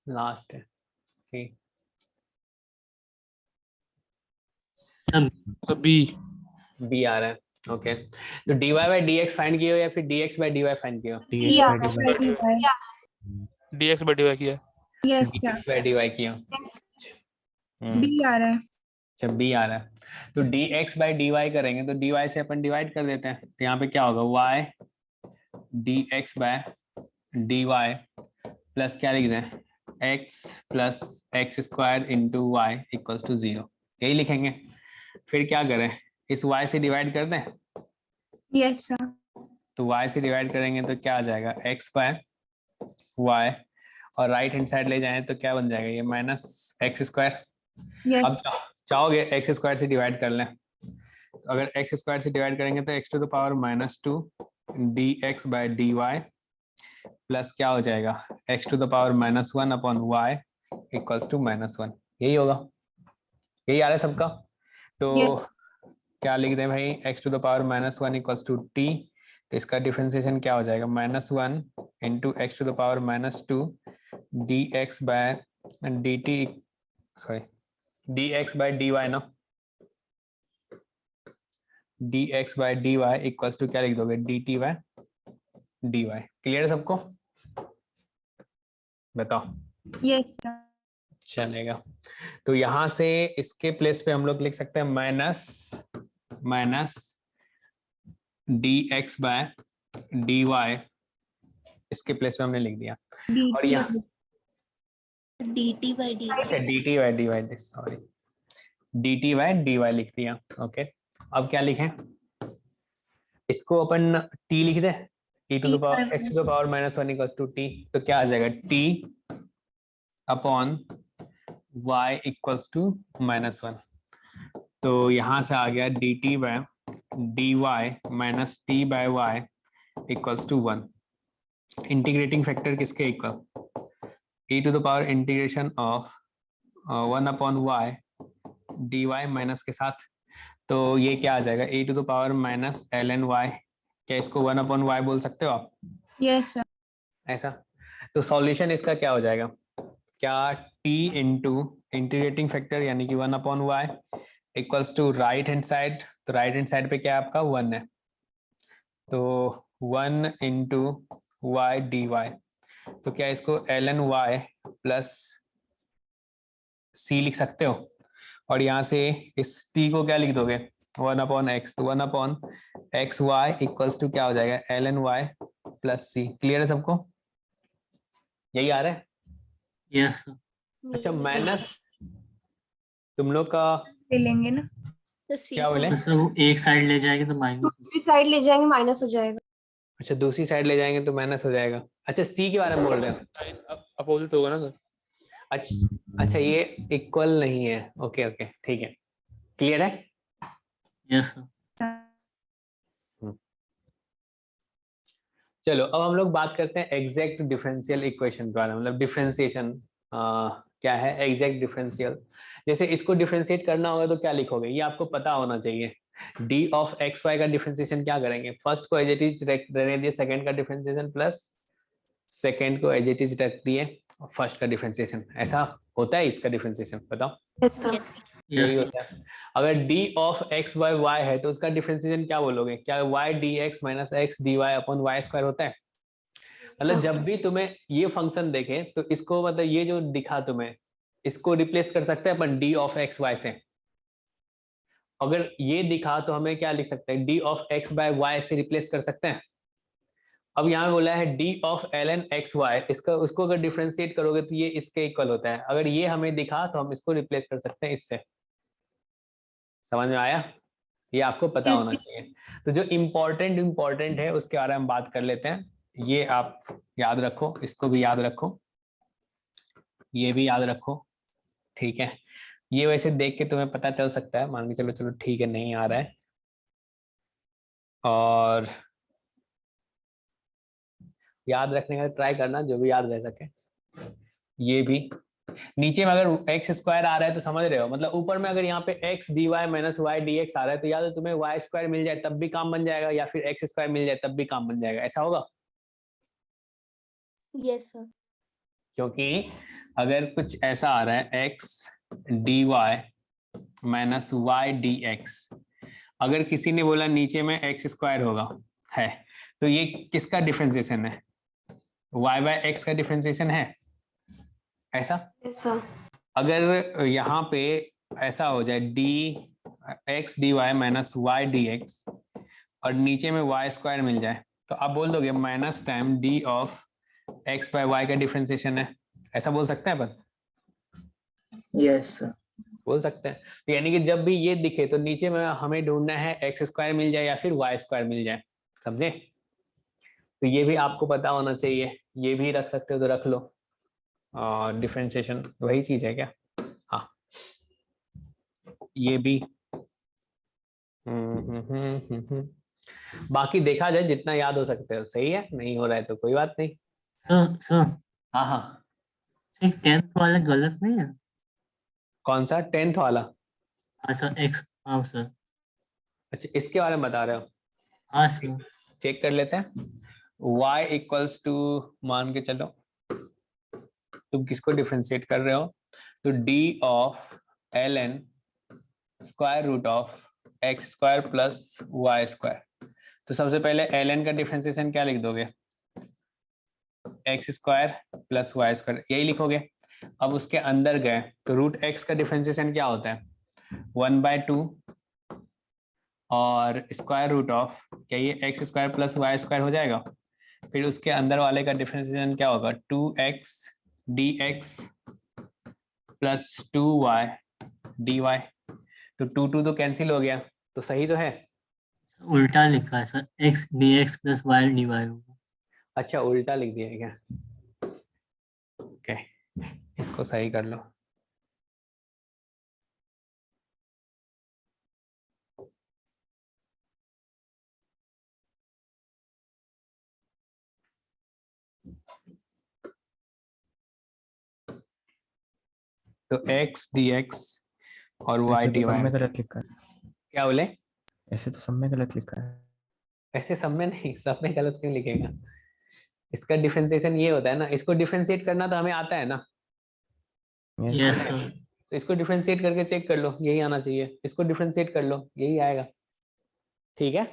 लास्ट है, ठीक। सब बी आ रहा है, ओके। तो dy बाई dx फाइंड किया हो या फिर dx बाई dy फाइंड किया हो? या dx by dy किया। Yes sir. dx by dy किया। बी आ रहा है। अच्छा, बी आ रहा है। तो dx बाई dy करेंगे तो dy से अपन डिवाइड कर देते हैं, तो यहाँ पे क्या होगा? y dx by dy plus क्या लिख दें? x plus x square into y equals to 0, यही लिखेंगे। फिर क्या करें? इस y से डिवाइड कर दें, यस सर। तो y से डिवाइड करेंगे तो क्या आ जाएगा? x बाय y, और राइट हैंड साइड ले जाएं तो क्या बन जाएगा? ये माइनस एक्स स्क्वायर। अब चाहोगे एक्स स्क्वायर से डिवाइड कर लें, तो अगर एक्स स्क्वायर से डिवाइड करेंगे तो x to the power -2 dx by dy plus क्या हो जाएगा? X to the power -1 upon y equals to -1। यही होगा, यही आ रहा है सबका। तो Yes. क्या लिख दें भाई? X to the power -1 equals to t, तो इसका डिफरेंशिएशन क्या हो जाएगा? -1 into x to the power -2 dx by dt, sorry dx by dy ना, dx by dy equals to क्या लिख दोगे? dt by dy। क्लियर है सबको? बताओ। Yes sir. चलेगा। तो यहां से इसके प्लेस पे हम लोग लिख सकते हैं माइनस dx बाय dy, इसके प्लेस पे हमने लिख दिया। और यहाँ dt by dt। अच्छा dt by dy, sorry dt by dy लिख दिया, ओके। अब क्या लिखें? इसको अपन t लिख दे, e to the power x to the power -1 equals to t, तो क्या आ जाएगा? t upon y equals to -1। तो यहां से आ गया dt by dy minus t by y equals to 1। Integrating factor किसके equal? e to the power integration of 1 upon y dy minus के साथ, तो ये क्या आ जाएगा? e to the power -ln y। क्या इसको 1 अपॉन y बोल सकते हो आप? Yes sir. ऐसा। तो सॉल्यूशन इसका क्या हो जाएगा? क्या t इंटू इंटीग्रेटिंग फैक्टर यानी कि 1 upon y equals to right hand side, तो राइट हैंड साइड पे क्या आपका 1 है, तो 1 इंटू वाई डी वाई, तो क्या इसको ln y प्लस c लिख सकते हो? और यहाँ से इस t को क्या लिख दोगे? 1 अपॉन एक्स, तो 1 upon x y equals to क्या हो जाएगा? ln y plus c। Clear है सबको? यही आ रहा है? यस अच्छा, माइनस तुम लोग का ले लेंगे ना। तो c क्या बोले? तो सर वो एक साइड ले जाएंगे तो माइनस, दूसरी साइड ले जाएंगे माइनस हो जाएगा। अच्छा, दूसरी साइड ले जाएंगे तो माइनस हो जाएगा। अच्छा, सी के बारे में बोल रहे हो? साइन अपोजिट होगा ना सर। अच्छा ये इक्वल नहीं है, ओके ओके ठीक है, क्लियर है? यस चलो अब हम लोग बात करते हैं एग्जैक्ट डिफरेंशियल इक्वेशन के बारे में, मतलब डिफरेंशिएशन क्या है एग्जैक्ट डिफरेंशियल। जैसे इसको डिफरेंशिएट करना होगा तो क्या लिखोगे, ये आपको पता होना चाहिए। डी ऑफ एक्स वाई का डिफरेंशिएशन क्या करेंगे, फर्स्ट को एज इट इज रहने दिए, सेकंड का डिफरेंशिएशन प्लस सेकंड को एज इट इज रख दिए, फर्स्ट का डिफरेंशिएशन। ऐसा होता है इसका डिफरेंशिएशन, बताओ। यही यस होता है। अगर d of x by y है तो उसका डिफरेंशिएशन क्या बोलोगे, क्या y d x minus x d y upon y square होता है। मतलब जब भी तुम्हें ये फंक्शन देखे तो इसको, मतलब ये जो दिखा तुम्हें, इसको रिप्लेस कर सकते हैं अपन डी ऑफ एक्स वाई से। अगर ये दिखा तो हमें क्या लिख सकते हैं, d of x by y से रिप्लेस कर सकते हैं। अब यहाँ बोला है d of l n x y, इसका उसको अगर डिफरेंशिएट करोगे तो ये इसके इक्वल होता है। अगर ये हमें दिखा तो हम इसको रिप्लेस कर सकते हैं इससे। समझ में आया, ये आपको पता होना चाहिए। तो जो इम्पोर्टेंट है उसके बारे में बात कर लेते हैं। ये आप याद रखो, इसको भी याद रखो, ये भी याद रखो, ठीक है। ये वैसे देख के तुम्हें पता चल सकता है, मान के चलो चलो ठीक है नहीं आ रहा है, और याद रखने का ट्राई करना जो भी याद रह सके। ये भी नीचे में अगर एक्स स्क्वायर आ रहा है तो समझ रहे हो, मतलब ऊपर में अगर यहाँ पे x d y minus y d x आ रहा है तो या तो तुम्हें वाई स्क्वायर मिल जाए तब भी काम बन जाएगा, या फिर एक्स स्क्वायर मिल जाए तब भी काम बन जाएगा। ऐसा होगा Yes, sir. क्योंकि अगर कुछ ऐसा आ रहा है x d y minus y d x, अगर किसी ने बोला नीचे में एक्स स्क्वायर होगा है, तो ये किसका डिफरेंशिएशन है, वाई बाय एक्स का डिफरेंशिएशन है। ऐसा अगर यहाँ पे ऐसा हो जाए d x d y minus y d x और नीचे में वाई स्क्वायर मिल जाए तो आप बोल दोगे minus time d of x by y का डिफरेंशिएशन है। ऐसा बोल सकते हैं अपन। Yes sir. बोल सकते हैं। तो यानी कि जब भी ये दिखे तो नीचे में हमें ढूंढना है एक्स स्क्वायर मिल जाए या फिर वाई स्क्वायर मिल जाए, समझे। तो ये भी आपको पता होना चाहिए, ये भी रख सकते हो तो रख लो। और डिफरेंशिएशन वही चीज है क्या, हाँ ये भी। बाकी देखा जाए जितना याद हो सकते हो सही है, नहीं हो रहा है तो कोई बात नहीं। सर हाँ हाँ 10th वाला गलत नहीं है। कौन सा 10th वाला, अच्छा एक्स, हाँ सर। अच्छा इसके बारे में बता रहे हो। हाँ सर। चेक कर लेते हैं। y इक्वल्स टू, मान के चलो तुम किसको डिफरेंशिएट कर रहे हो, तो d of l n square root of x square plus y square. तो सबसे पहले एल एन का डिफरेंशिएशन क्या लिख दोगे, x square plus y square, यही लिखोगे। अब उसके अंदर गए तो रूट एक्स का डिफरेंशिएशन क्या होता है 1/2 और स्क्वायर रूट ऑफ, क्या ये x square plus y square हो जाएगा। फिर उसके अंदर वाले का डिफरेंशिएशन क्या होगा 2x dx plus 2y dy। तो 2 तो कैंसिल हो गया, तो सही तो है। उल्टा लिखा है sir, x d x plus y d y होगा। अच्छा उल्टा लिख दिया है क्या, ओके इसको सही कर लो। तो x dx और y dy गलत लिखा है। क्या बोले, ऐसे तो सब में गलत लिखा है। ऐसे सब में नहीं, सब में गलत क्यों लिखेगा, इसका डिफरेंशिएशन ये होता है ना, इसको डिफरेंशिएट करना तो हमें आता है ना। Yes sir. तो इसको डिफरेंशिएट करके चेक कर लो, यही आना चाहिए। इसको डिफरेंशिएट कर लो, यही आएगा, ठीक है।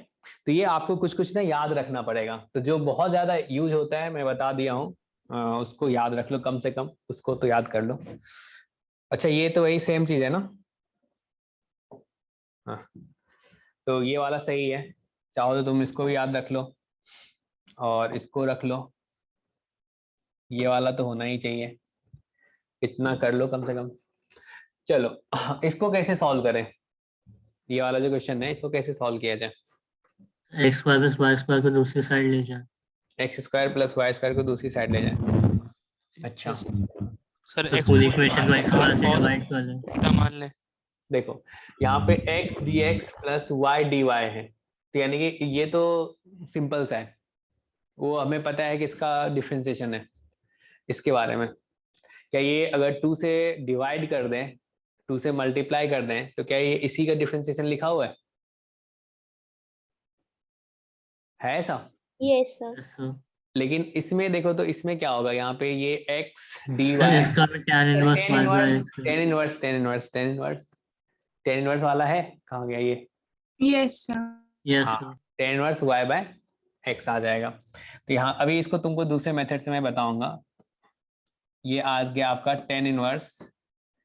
तो ये आपको कुछ कुछ ना याद रखना पड़ेगा। तो जो बहुत ज्यादा यूज होता है मैं बता दिया हूँ, उसको याद रख लो कम से कम, उसको तो याद कर लो। अच्छा ये तो वही सेम चीज है ना, हाँ तो ये वाला सही है। चाहो तो तुम इसको भी याद रख लो और इसको रख लो, ये वाला तो होना ही चाहिए, इतना कर लो कम से कम। चलो इसको कैसे सॉल्व करें, ये वाला जो क्वेश्चन है इसको कैसे सॉल्व किया जाए। X square plus y square को दूसरी साइड ले जाए। X square plus y square को दूसरी साइड ले जाए। अच्छा सर तो पूरी इक्वेशन को एक्स स्क्वायर से डिवाइड कर लें। मान ले, देखो यहाँ पे x dx plus y dy है, तो यानी कि ये तो सिंपल सा है, वो हमें पता है कि इसका डिफरेंशिएशन है। इसके बारे में क्या ये अगर 2 से डिवाइड कर दें, 2 से मल्टीप्लाई कर दें, तो क्या ये इसी का डिफरेंशिएशन लिखा हुआ है ऐसा? Yes, sir. Yes, sir. लेकिन इसमें देखो तो इसमें क्या होगा, यहाँ पे ये x dy सर इसका भी tan inverse tan y by inverse tan inverse tan inverse tan inverse tan inverse वाला है, कहाँ गया ये? Yes, sir. यस हाँ, sir tan inverse y by x आ जाएगा। तो यहाँ अभी इसको तुमको दूसरे मेथड से मैं बताऊंगा। ये आ गया आपका tan इनवर्स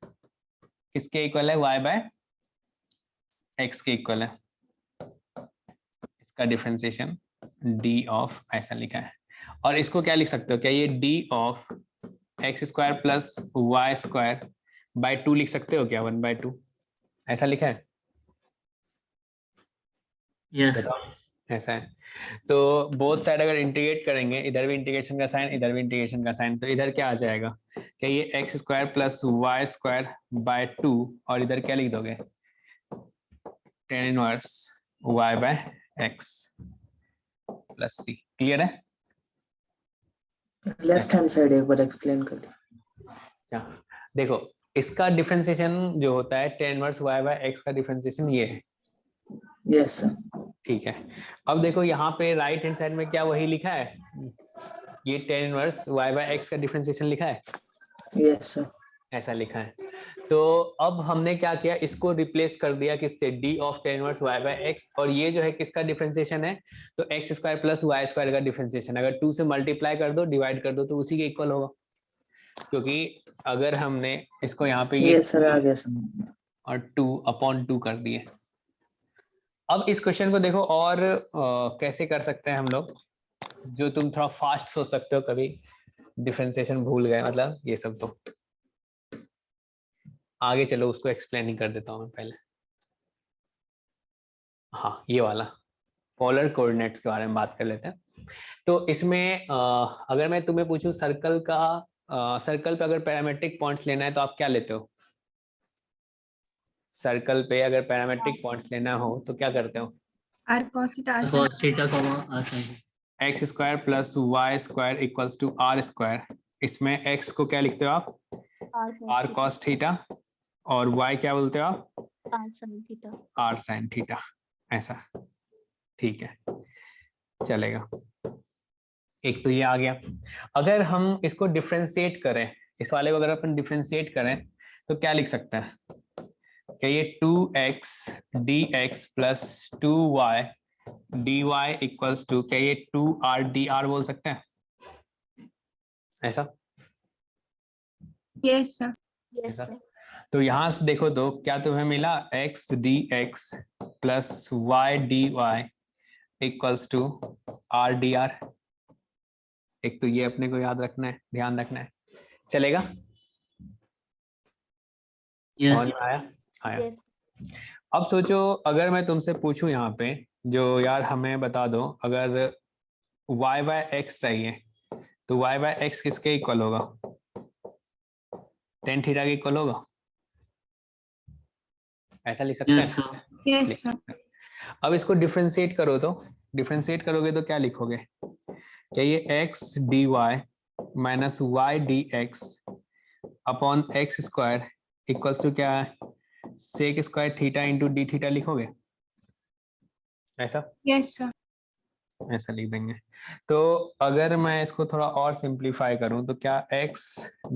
किसके इक्वल है? y बाय x के इक्वल है। इसका डिफरेंशिएशन d ऑफ ऐसा लिखा है। और इसको क्या लिख सकते हो? क्या ये d of x square plus y square by 2 लिख सकते हो क्या? 1/2 ऐसा लिखा है? यस बताओ, ऐसा है। तो बोथ साइड अगर इंटीग्रेट करेंगे, इधर भी इंटीग्रेशन का साइन, इधर भी इंटीग्रेशन का साइन, तो इधर क्या आ जाएगा? क्या ये x square plus y square by 2, और इधर क्या लिख दोगे? tan inverse y by x plus c. Clear है? लेफ्ट हैंड साइड एक बार एक्सप्लेन कर दो। क्या देखो, इसका डिफरेंशिएशन जो होता है tan inverse y by x का डिफरेंशिएशन ये है। Yes sir. ठीक है, अब देखो यहाँ पे राइट हैंड साइड में क्या वही लिखा है? ये tan inverse y by x का डिफरेंशिएशन लिखा है, यस सर। ऐसा लिखा है। तो अब हमने क्या किया, इसको रिप्लेस कर दिया किससे? d of tan inverse y by x, और ये जो है किसका डिफरेंशिएशन है? तो x square plus y square का डिफरेंशिएशन। अगर 2 से मल्टीप्लाई कर दो, डिवाइड कर दो, तो उसी के इक्वल होगा। क्योंकि अगर हमने इसको यहाँ पे ये यस सर, आ गया सर। और 2/2 कर दिए। अब इस क्वेश्चन को देखो और कैसे कर सकते हैं हम लोग, जो तुम थोड़ा फास्ट सोच सकते हो। कभी डिफरेंशिएशन भूल गए, मतलब ये सब, तो आगे चलो उसको एक्सप्लेन ही कर देता हूँ मैं पहले। हाँ, ये वाला पोलर कोऑर्डिनेट्स के बारे में बात कर लेते हैं। तो इसमें अगर मैं तुम्हें पूछूं सर्कल का, सर्कल पे अगर पैरामेट्रिक पॉइंट्स लेना है तो आप क्या लेते हो? सर्कल पे अगर पैरामेट्रिक पॉइंट्स लेना हो तो क्या करते हो? R cos theta R sin cos theta comma r sin x square plus y square equals to r square. इसमें एक्स को क्या लिखते हो आप? आर कॉस थीटा, और वाई क्या बोलते हो आप? R sin theta. R sine theta, ऐसा। ठीक है, चलेगा। एक तो ये आ गया। अगर हम इसको डिफरेंशिएट करें, इस वाले को अगर अपन डिफरेंशिएट करें तो क्या लिख सकते हैं? क्या ये 2x dx plus 2y dy equals to, क्या ये 2r dr बोल सकते हैं ऐसा? Yes, sir. Yes, sir. तो यहां से देखो तो क्या तुम्हें मिला? x dx plus y dy equals to r dr। एक तो ये अपने को याद रखना है, ध्यान रखना है। चलेगा? समझ में आया? आया। Yes. अब सोचो, अगर मैं तुमसे पूछूं यहाँ पे, जो यार हमें बता दो, अगर y बाय एक्स चाहिए तो y बाय एक्स किसके इक्वल होगा? tan थीटा के इक्वल होगा, ऐसा लिख सकते यस हैं? सर Yes, लिख sir. सकते हैं। अब इसको डिफरेंशिएट करो, तो डिफरेंशिएट करोगे तो क्या लिखोगे? क्या ये x dy minus y dx upon x square equals to क्या है? Sec square theta into d theta लिखोगे ऐसा? Yes, sir. ऐसा लिख देंगे। तो अगर मैं इसको थोड़ा और सिंप्लीफाई करूं तो क्या x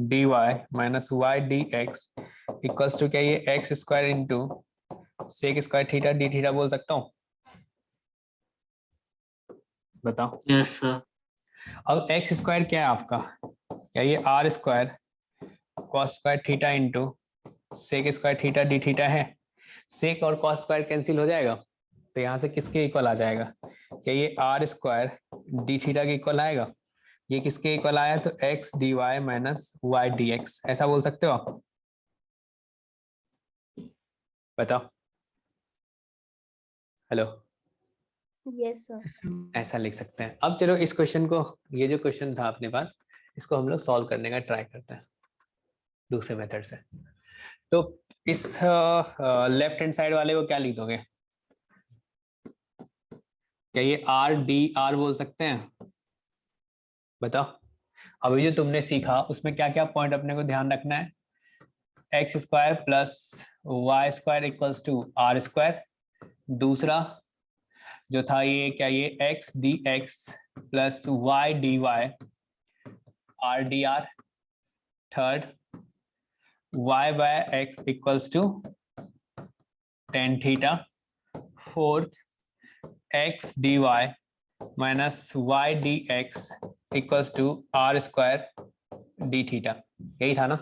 dy minus y dx equals to क्या ये x square into sec square theta d theta बोल सकता हूँ? बताओ। यस सर अब एक्स स्क्वायर क्या है आपका? क्या ये r square cos square theta into sec square theta d theta है? सेक और कॉस स्क्वायर कैंसिल हो जाएगा, तो यहाँ से किसके इक्वल आ जाएगा? क्या ये आर स्क्वायर डी थीटा के इक्वल आएगा? ये किसके इक्वल आया? तो x d y minus y d x, ऐसा बोल सकते हो आप? बताओ। Hello, Yes, sir. ऐसा लिख सकते हैं। अब चलो इस क्वेश्चन को, ये जो क्वेश्चन था अपने पास, इसको हम लोग सॉल्व करने का ट्राई करते हैं दूसरे मेथड से। तो इस लेफ्ट हैंड साइड वाले को क्या लिख दोगे? क्या ये आर डी आर बोल सकते हैं? बताओ। अभी जो तुमने सीखा उसमें क्या क्या पॉइंट अपने को ध्यान रखना है? X square plus y square equals to r square. दूसरा जो था ये क्या, ये x d x plus y d y r d r. Third y by x equals to tan theta. Fourth, x dy minus y dx equals to r square d theta. यही था ना?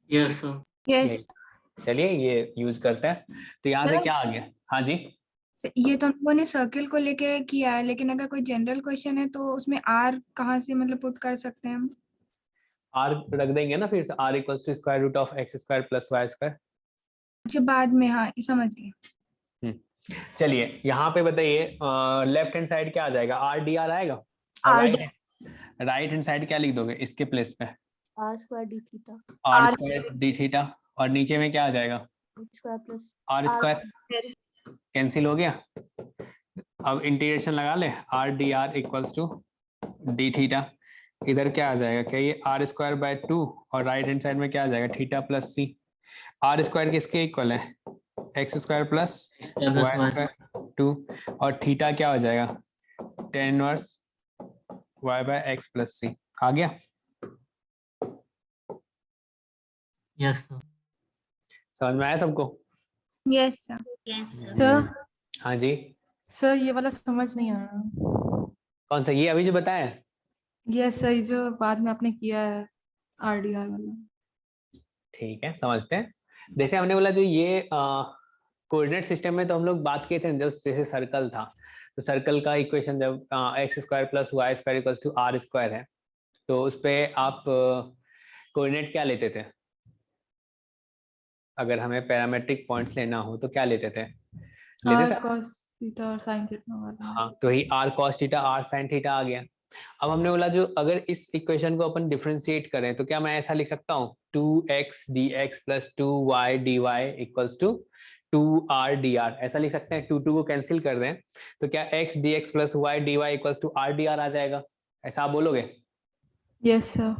Yes sir. Yes यही। चलिए ये use करते हैं। तो यहाँ से सर? क्या आ गया? हाँ जी, ये तो हम लोगों ने सर्किल को लेके किया है, लेकिन अगर कोई जनरल क्वेश्चन है तो उसमें आर कहाँ से मतलब पुट कर सकते हैं हम? r रख देंगे ना फिर से, r equals to square root of x square plus y square. अच्छा बाद में, हाँ ये समझ गए। चलिए यहाँ पे बताइए, लेफ्ट हैंड साइड क्या आ जाएगा? आर डी आर आएगा। आर राइट हैंड साइड क्या लिख दोगे इसके प्लेस पे? R square d theta r square d theta. और नीचे में क्या आ जाएगा? Square plus r square cancel हो गया। अब इंटीग्रेशन लगा ले, r d r equals to d theta. इधर क्या आ जाएगा? क्या ये आर स्क्वायर बाय 2 और राइट हैंड साइड में क्या आ जाएगा? Theta plus c. R square किसके इक्वल है? X square plus y square 2 और थीटा क्या हो जाएगा? tan inverse y by x plus c. आ गया? Yes sir. समझ में आया सबको? Yes sir. सर हाँ जी। सर ये वाला समझ नहीं आया। कौन सा? ये अभी जो बताया है? यस सर, जो बाद में आपने किया है आरडीआर वाला। ठीक है, समझते हैं। जैसे हमने बोला जो ये कोऑर्डिनेट सिस्टम में तो हम लोग बात किए थे जब जैसे सर्कल था, तो सर्कल का इक्वेशन जब x square plus y square equals to r square है, तो उस पे आप कोऑर्डिनेट क्या लेते थे? अगर हमें पैरामेट्रिक पॉइंट्स लेना हो तो क्या लेते थे? आर cos थीटा और sin थीटा वाला। हाँ, तो ही r cos theta r sine theta आ गया। अब हमने बोला जो अगर इस इक्वेशन को अपन डिफरेंशिएट करें तो क्या मैं ऐसा लिख सकता हूँ 2x dx plus 2y dy equals to 2r dr, ऐसा लिख सकते हैं। 2 को कैंसिल कर दें तो क्या x dx plus y dy equals to r dr आ जाएगा? ऐसा आप बोलोगे? Yes sir.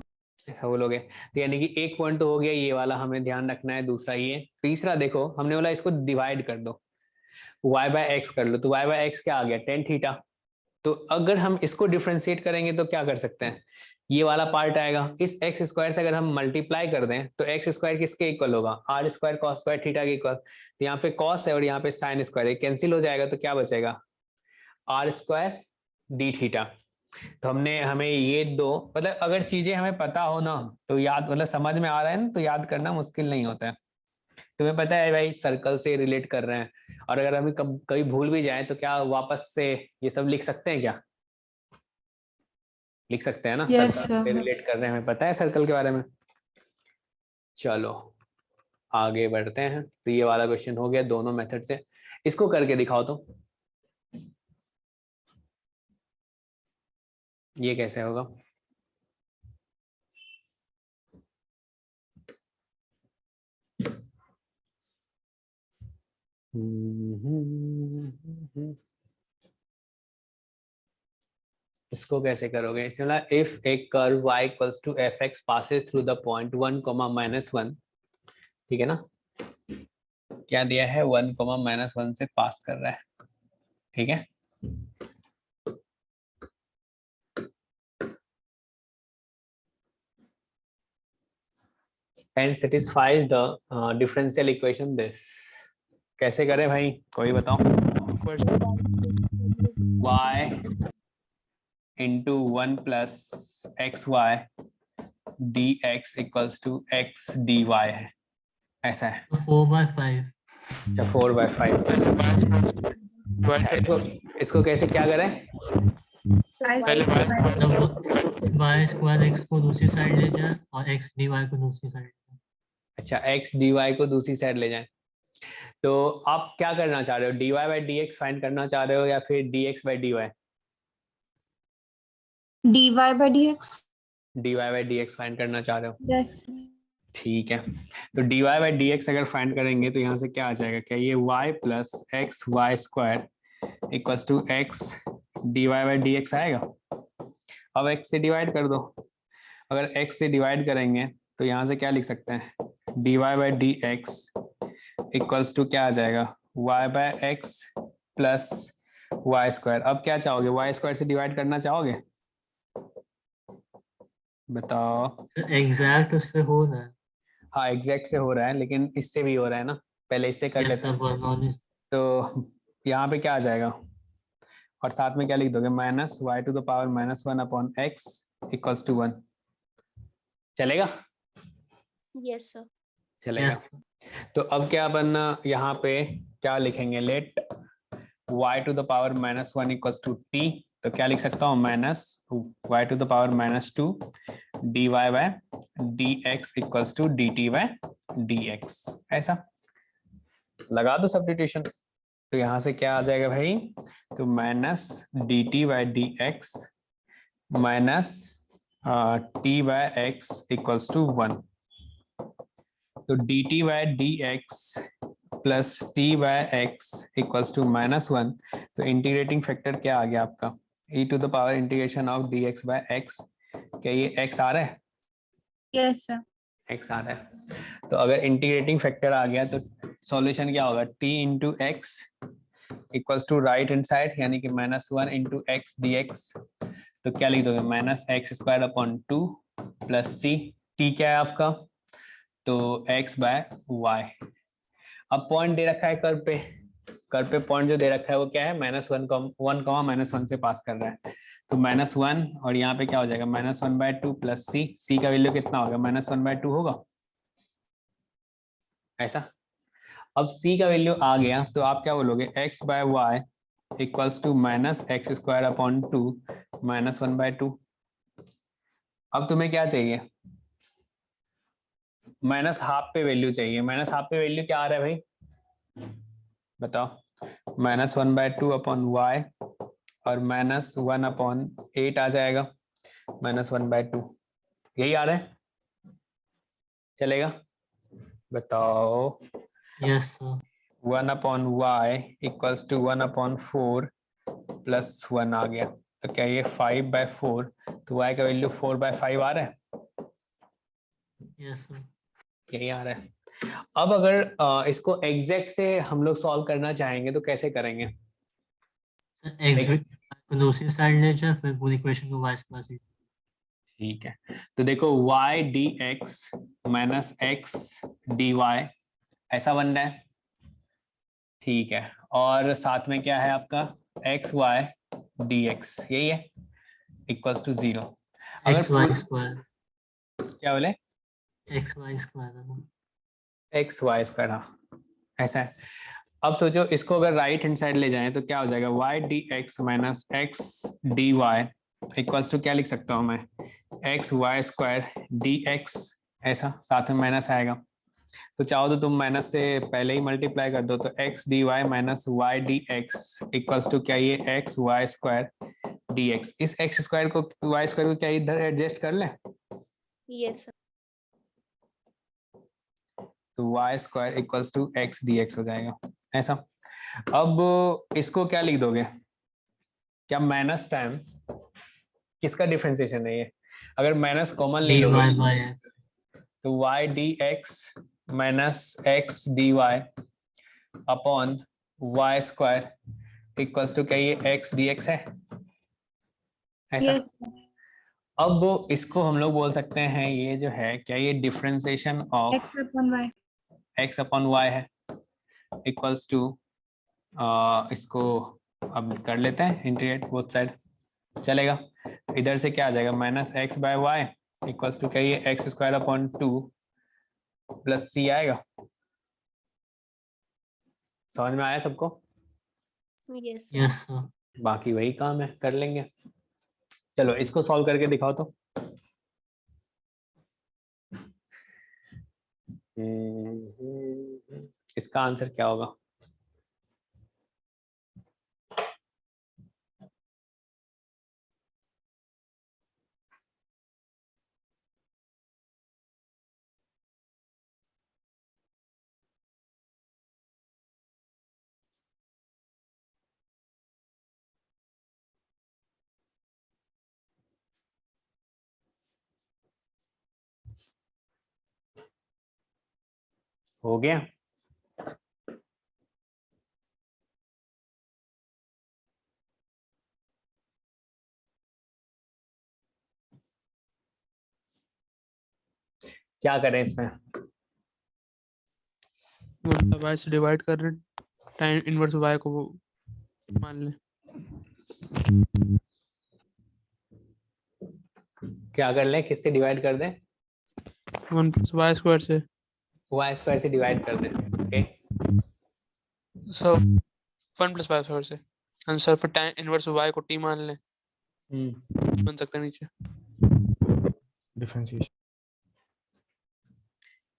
ऐसा बोलोगे? तो यानी कि एक पॉइंट तो हो गया ये वाला, हमें ध्यान रखना है। दूसरा ये, तीसरा देखो हमने बोला इसको डिवाइड कर दो, y बाय एक्स कर लो, तो y बाय एक्स क्या आ गया? tan theta. तो अगर हम इसको डिफरेंशिएट करेंगे तो क्या कर सकते हैं? ये वाला पार्ट आएगा, इस एक्स स्क्वायर से अगर हम मल्टीप्लाई कर दें तो एक्स स्क्वायर किसके इक्वल होगा? R square cos square theta के इक्वल। तो यहाँ पे कॉस है और यहाँ पे साइन स्क्वायर है, कैंसिल हो जाएगा, तो क्या बचेगा? R square d theta. तो हमें ये दो, मतलब अगर चीजें हमें पता हो ना तो याद, मतलब समझ में आ रहा है ना तो याद करना मुश्किल नहीं होता है। तुम्हें पता है भाई सर्कल से रिलेट कर रहे हैं, और अगर हमें कभी भूल भी जाए तो क्या वापस से ये सब लिख सकते हैं? क्या लिख सकते हैं ना? Yes, सर्कल से रिलेट कर रहे हैं, हमें पता है सर्कल के बारे में। चलो आगे बढ़ते हैं। तो ये वाला क्वेश्चन हो गया दोनों मेथड से। इसको करके दिखाओ तो ये कैसे होगा? इसको कैसे करोगे? इसमें if a curve y equals to f x passes through the point 1, -1, ठीक है ना? क्या दिया है? 1, -1 से पास कर रहा है, ठीक है? and satisfies the differential equation this। कैसे करें भाई, कोई बताओ? y into 1 plus xy dx equals to x dy है, ऐसा है। 4/5। अच्छा 4/5। इसको कैसे क्या करें? वाई स्क्वायर एक्स को दूसरी साइड ले जाए और एक्स डी वाई को दूसरी साइड। अच्छा x dy को दूसरी साइड ले जाएं। तो आप क्या करना चाह रहे हो? dy बाई dx फाइंड करना चाह रहे हो या फिर dx by dy? dy by dx। dy by dx find करना चाह रहे हो? यस। ठीक है, तो dy बाई dx अगर फाइंड करेंगे तो यहाँ से क्या आ जाएगा? क्या ये y plus x y square equals to x d y by d x आएगा। अब x से डिवाइड कर दो, अगर x से डिवाइड करेंगे तो यहाँ से क्या लिख सकते हैं, d y by d x equals to क्या आ जाएगा, y by x plus y square. अब क्या चाहोगे, वाई स्क्वायर से डिवाइड करना चाहोगे, बताओ। एग्जैक्ट उससे हो रहा है। हाँ एग्जैक्ट से हो रहा है, लेकिन इससे भी हो रहा है ना, पहले इससे कर यस लेते सर, हैं। वर्नोलिस। तो यहाँ पे क्या आ जाएगा, और साथ में क्या लिख दोगे, minus y to the power minus one upon x equals to 1। चलेगा? Yes sir. चलेगा। तो अब क्या बनना, यहाँ पे क्या लिखेंगे, let y to the power minus one equals to t. तो क्या लिख सकता हूँ, minus y to the power minus two d y by d x equals to d t by d x. ऐसा लगा दो सब्स्टिट्यूशन। तो यहाँ से क्या आ जाएगा भाई, तो minus d t by d x minus t by x equals to 1। तो d t by d x plus t by x equals to -1। तो इंटीग्रेटिंग फैक्टर क्या आ गया आपका, e to the power integration of d x by x. क्या ये x आ रहा है, यस सर। x आ रहा है। तो अगर इंटीग्रेटिंग फैक्टर आ गया तो सॉल्यूशन क्या होगा, t into x equals to right hand side यानी कि -1 इंटू एक्स डी एक्स। तो क्या लिख दोगे, minus x square upon 2 plus c, t क्या है आपका, तो x बाय वाई। अब पॉइंट दे रखा है कर्व पे पॉइंट जो दे रखा है वो क्या है, -1 से पास कर रहा है। तो -1 और यहाँ पे क्या हो जाएगा, -1/2 प्लस सी का वैल्यू कितना होगा, -1/2 होगा ऐसा। अब c का वैल्यू आ गया तो आप क्या बोलोगे, x bye y equals to minus x square upon 2 -1/2। अब तुम्हें क्या चाहिए, माइनस हाफ पे वैल्यू चाहिए। माइनस हाफ पे वैल्यू क्या आ रहा है भाई, बताओ, -1/2 अपॉन वाई और -1/8 आ जाएगा, -1/2 यही आ रहा है। चलेगा, बताओ। Yes sir. 1/y equals to 1/4 plus 1 आ गया। तो क्या ये 5/4, तो y का वैल्यू 4/5 आ रहा है, यस सर। यही आ रहा है। अब अगर इसको एग्जैक्ट से हम लोग सॉल्व करना चाहेंगे तो कैसे करेंगे, एक्स दूसरी साइड ले जाए फिर पूरी इक्वेशन को वाई स्क्वायर से। ठीक है। तो देखो y d x minus x d y ऐसा बन रहा है, ठीक है। और साथ में क्या है आपका, एक्स वाई डी एक्स, यही है, equals to 0। X y square, क्या बोले, x y square, x y square, हाँ ऐसा है। अब सोचो इसको अगर राइट हैंड साइड ले जाएं तो क्या हो जाएगा, y d x minus x d y equals to क्या लिख सकता हूँ मैं, x y square d x, ऐसा साथ में माइनस आएगा। तो चाहो तो तुम माइनस से पहले ही मल्टीप्लाई कर दो, तो x d y minus y d x equals to क्या, ये x y square d x. इस एक्स स्क्वायर को वाई स्क्वायर को क्या इधर एडजस्ट कर ले, यस सर। तो y square equals to x d x हो जाएगा ऐसा। अब इसको क्या लिख दोगे, क्या माइनस टाइम किसका डिफरेंशिएशन है ये, अगर माइनस कॉमन ले डी लोगे वाई बाय एक्स। तो y d x minus x d y upon y square equals to क्या, ये एक्स डी एक्स है ऐसा। यस अब इसको हम लोग बोल सकते हैं, ये जो है क्या, ये differentiation of x/y। X upon y है इक्वल्स टू, इसको अब कर लेते हैं इंटीग्रेट बोथ साइड, चलेगा। इधर से क्या आ जाएगा, minus x by y equals to क्या, ये x square upon 2 plus c आएगा। समझ में आया सबको, यस यस सर। बाकी वही काम है, कर लेंगे। चलो इसको सॉल्व करके दिखाओ तो। इसका आंसर क्या होगा, हो गया? क्या करें इसमें? मतलब y से डिवाइड कर रहे tan इनवर्स y को वो मान ले। क्या कर लें, किससे डिवाइड कर दें? 1 + y स्क्वायर से। y स्क्वायर से डिवाइड कर दें। ओके, सो 1 + y स्क्वायर से आंसर पर tan इनवर्स y को t मान ले, बन सकता है नीचे। डिफरेंशिएशन।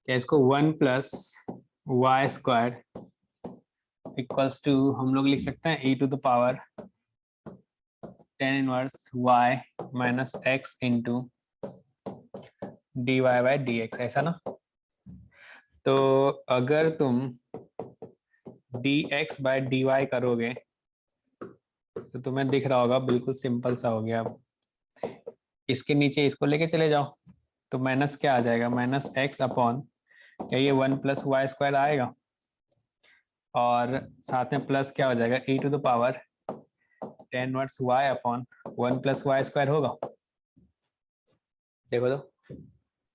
क्या इसको 1 + y स्क्वायर इक्वल्स टू हम लोग लिख सकते हैं e to the power tan inverse y minus x into dy/dx, ऐसा ना? तो अगर तुम dx/dy करोगे तो तुम्हें दिख रहा होगा बिल्कुल सिंपल सा हो गया। अब इसके नीचे इसको लेके चले जाओ तो माइनस क्या आ जाएगा, माइनस x अपॉन, क्या ये 1 + y स्क्वायर आएगा, और साथ में प्लस क्या हो जाएगा, e to the power tan inverse y upon 1 + y square होगा। देखो तो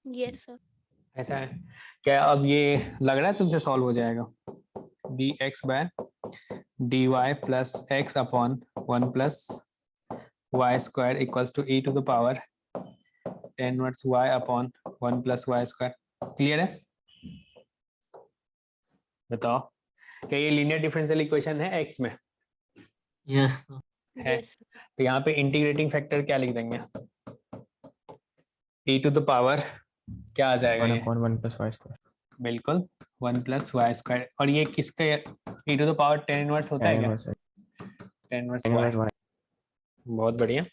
Yes, sir. ऐसा है क्या? अब ये लग रहा है तुमसे सॉल्व हो जाएगा। dx/dy plus x upon 1 + y square equals to e to the power tan inverse y upon 1 + y square. Clear है? बताओ, क्या ये लीनियर डिफरेंशियल इक्वेशन है x में? Yes sir. है। Yes, sir. तो यहाँ पे इंटीग्रेटिंग फैक्टर क्या लिख देंगे, e टू द पावर क्या आ जाएगा 1 ये? Upon 1 + y square. बिल्कुल 1 + y स्क्वायर, और ये किसका e to the power tan inverse होता है tan क्या? Inverse tan inverse tan inverse y। y। बहुत बढ़िया।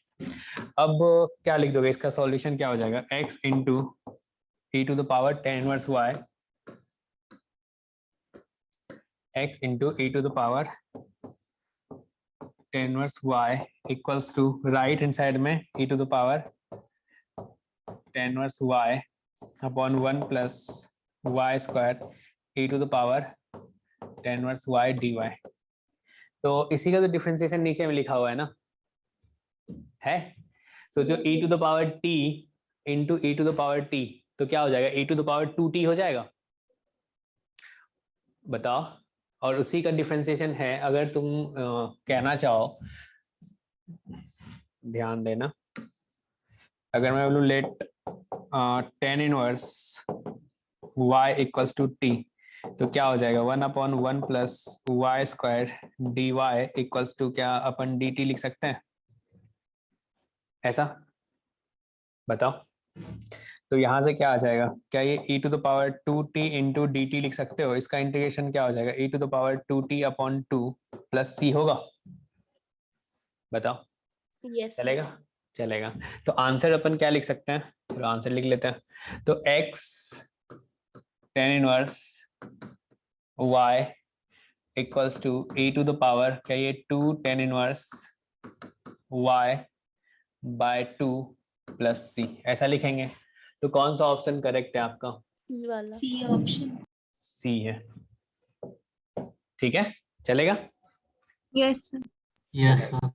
अब क्या लिख दोगे, इसका सॉल्यूशन क्या हो जाएगा, x into e to the power tan inverse y, x into e to the power tan inverse y equals to right hand side में e to the power tan inverse y upon 1 + y square e to the power tan inverse y dy। तो इसी का तो differentiation नीचे में लिखा हुआ है ना, है? तो जो Yes, e to the yes. Power t into e to the power t, तो क्या हो जाएगा, e to the power 2t हो जाएगा। बताओ, और उसी का डिफरेंशिएशन है, अगर तुम कहना चाहो, ध्यान देना, अगर मैं बोलूं let tan inverse y equals to t, तो क्या हो जाएगा, 1 upon 1 + y square dy equals to क्या अपन dt लिख सकते हैं, ऐसा? बताओ, तो यहाँ से क्या आ जाएगा, क्या ये e to the power 2t into dt लिख सकते हो? इसका इंटीग्रेशन क्या हो जाएगा, e to the power 2t upon 2 plus c होगा। बताओ, Yes, sir. चलेगा? चलेगा। तो आंसर अपन क्या लिख सकते हैं, चलो आंसर लिख लेते हैं। तो x tan inverse y equals to e to the power, क्या ये 2 tan inverse y by 2 plus c, ऐसा लिखेंगे। तो कौन सा ऑप्शन करेक्ट है आपका? C वाला. सी है। ठीक है, चलेगा? Yes sir. Yes sir.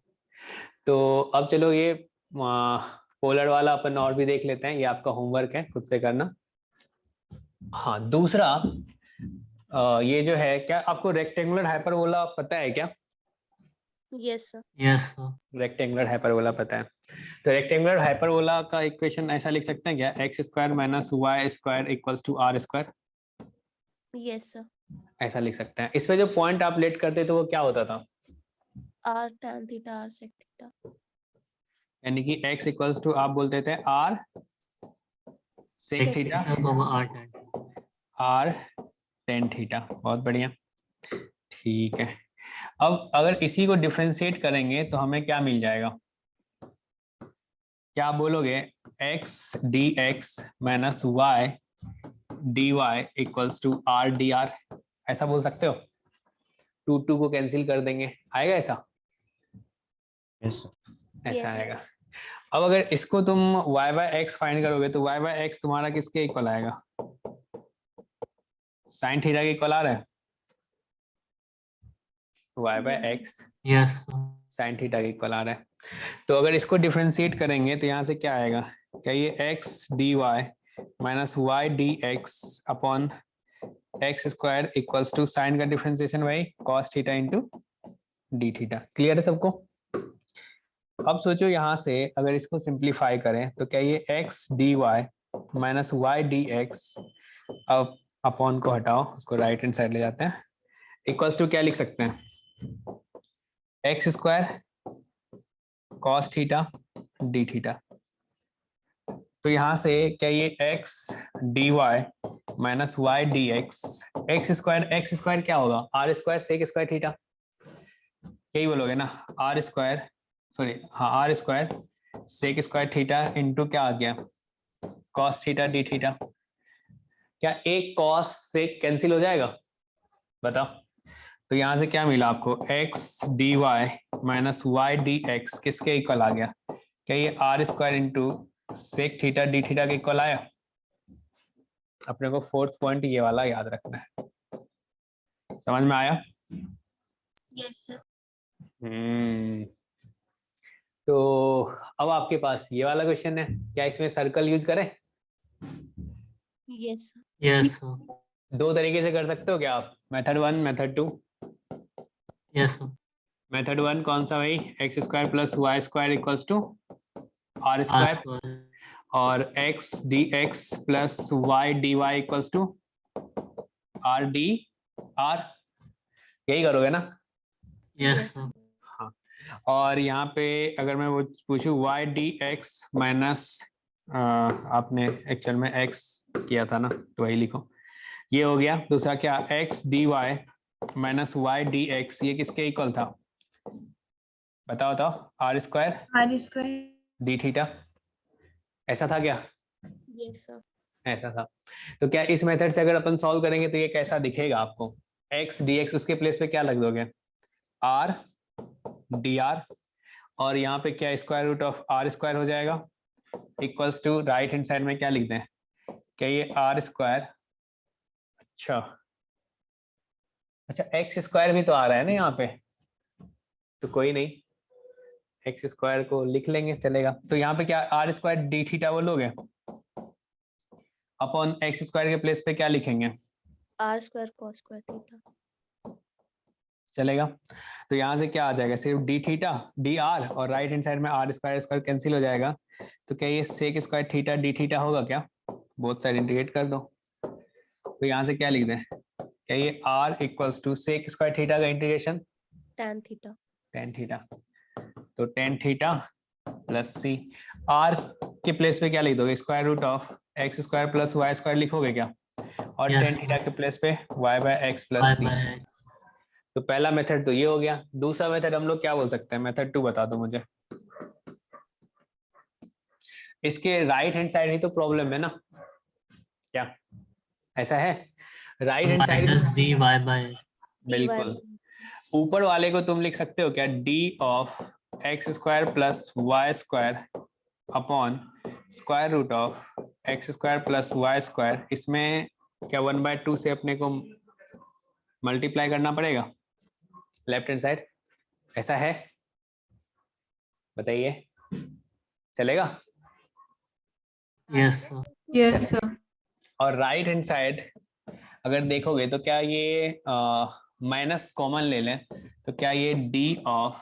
तो अब चलो ये पोलर वाला अपन और भी देख लेते हैं, ये आपका होमवर्क है, खुद से करना। हाँ, दूसरा ये जो है, क्या आपको रेक्टेंगुलर हाइपरबोला पता है क्या? Yes, sir. Yes sir. Rectangular hyperbola पता है? तो रेक्टेंगुलर हाइपरबोला का इक्वेशन ऐसा लिख सकते हैं क्या, x² - y² equals to r², Yes, sir. ऐसा लिख सकते हैं। इसमें जो पॉइंट आप लेट करते तो वो क्या होता था, R tan theta, R sec theta. यानी कि x इक्वल्स टू आप बोलते थे r sec Sec theta r tan theta. बहुत बढ़िया, ठीक है। अब अगर इसी को डिफरेंशिएट करेंगे तो हमें क्या मिल जाएगा, क्या बोलोगे, x dx minus y dy equals to r dr, ऐसा बोल सकते हो? 2 को कैंसिल कर देंगे, आएगा ऐसा? यस ऐसा Yes. आएगा। अब अगर इसको तुम y/x फाइंड करोगे तो y/x तुम्हारा किसके इक्वल आएगा, साइन थीटा के इक्वल आ रहा है y by x yes sine theta के इक्वल आ रहा है। तो अगर इसको डिफरेंशिएट करेंगे तो यहाँ से क्या आएगा, क्या ये x dy minus y dx upon x square equals to sine का differentiation by cos theta into d theta. Clear है सबको? अब सोचो यहाँ से अगर इसको सिंप्लीफाई करें तो क्या ये x dy minus y dx, अब अपॉन को हटाओ, उसको राइट हैंड साइड ले जाते हैं, इक्वल्स टू क्या लिख सकते हैं, x square cos theta d theta. तो यहाँ से क्या ये x dy minus y dx, x square क्या होगा, r square sec square theta, यही बोलोगे ना, आर स्क्वायर सॉरी हाँ r square sec square theta into क्या आ गया कॉस थीटा डी थीटा। क्या एक कॉस सेक कैंसिल हो जाएगा, बताओ? तो यहाँ से क्या मिला आपको, x d y minus y d x किसके इक्वल आ गया, क्या ये r square into sec theta d theta के इक्वल आया? अपने को फोर्थ पॉइंट ये वाला याद रखना है, समझ में आया? Yes sir. तो अब आपके पास ये वाला क्वेश्चन है, क्या इसमें सर्कल यूज करें? Yes sir. यस दो तरीके से कर सकते हो क्या आप, मेथड 1 मेथड 2? यस मेथड 1 कौन सा भाई, x square plus y square equals to r square, और x d x plus y d y equals to r d r, यही करोगे ना? यस हाँ, और यहाँ पे अगर मैं वो पूछूं वाई डी एक्स माइनस, आपने एक्चुअल में एक्स किया था ना तो वही लिखो, ये हो गया। दूसरा क्या, x d y minus y d x, ये किसके इक्वल था, बताओ बताओ? आर स्क्वायर डी थीटा, ऐसा था क्या? Yes sir. ऐसा था। तो क्या इस मेथड से अगर अपन सॉल्व करेंगे तो ये कैसा दिखेगा आपको, एक्स डी एक्स उसके प्लेस पे क्या लग दोगे, आर डी आर, और यहाँ पे क्या square root of r square हो जाएगा equals to right hand side में क्या लिख दें, क्या ये आर स्क्वायर, अच्छा एक्स स्क्वायर भी तो आ रहा है ना यहाँ पे, तो कोई नहीं एक्स स्क्वायर को लिख लेंगे चलेगा। तो यहाँ पे क्या आर स्क्वायर डी थीटा बोलोगे, अपॉन एक्स स्क्वायर के प्लेस पे क्या लिखेंगे, r square cos square theta, चलेगा? तो यहाँ से क्या आ जाएगा, सिर्फ डी थीटा डी आर, और राइट हैंड साइड में आर स्क्वायर स्क्वायर कैंसिल हो जाएगा। तो क्या ये sec square theta d theta होगा क्या, बोथ साइड इंटीग्रेट कर दो। तो यहाँ से क्या लिख दें, क्या ये r equals to sec square theta का integration tan theta, tan theta, तो tan theta plus c, r के प्लेस पे क्या लिख दोगे, square root of x square plus y square लिखोगे क्या, और Yes. tan थीटा के प्लेस पे y by x plus c. तो पहला मेथड तो ये हो गया। दूसरा मेथड हम लोग क्या बोल सकते हैं, मेथड 2 बता दो मुझे। इसके राइट हैंड साइड ही तो प्रॉब्लम है ना, क्या ऐसा है, right hand side minus d y by, बिल्कुल, ऊपर वाले को तुम लिख सकते हो क्या, d of x square plus y square upon square root of x square plus y square, इसमें क्या 1/2 से अपने को मल्टीप्लाई करना पड़ेगा लेफ्ट हैंड साइड, ऐसा है, बताइए चलेगा? Yes yes sir. और राइट हैंड साइड अगर देखोगे तो क्या ये माइनस कॉमन ले लें तो क्या ये डी ऑफ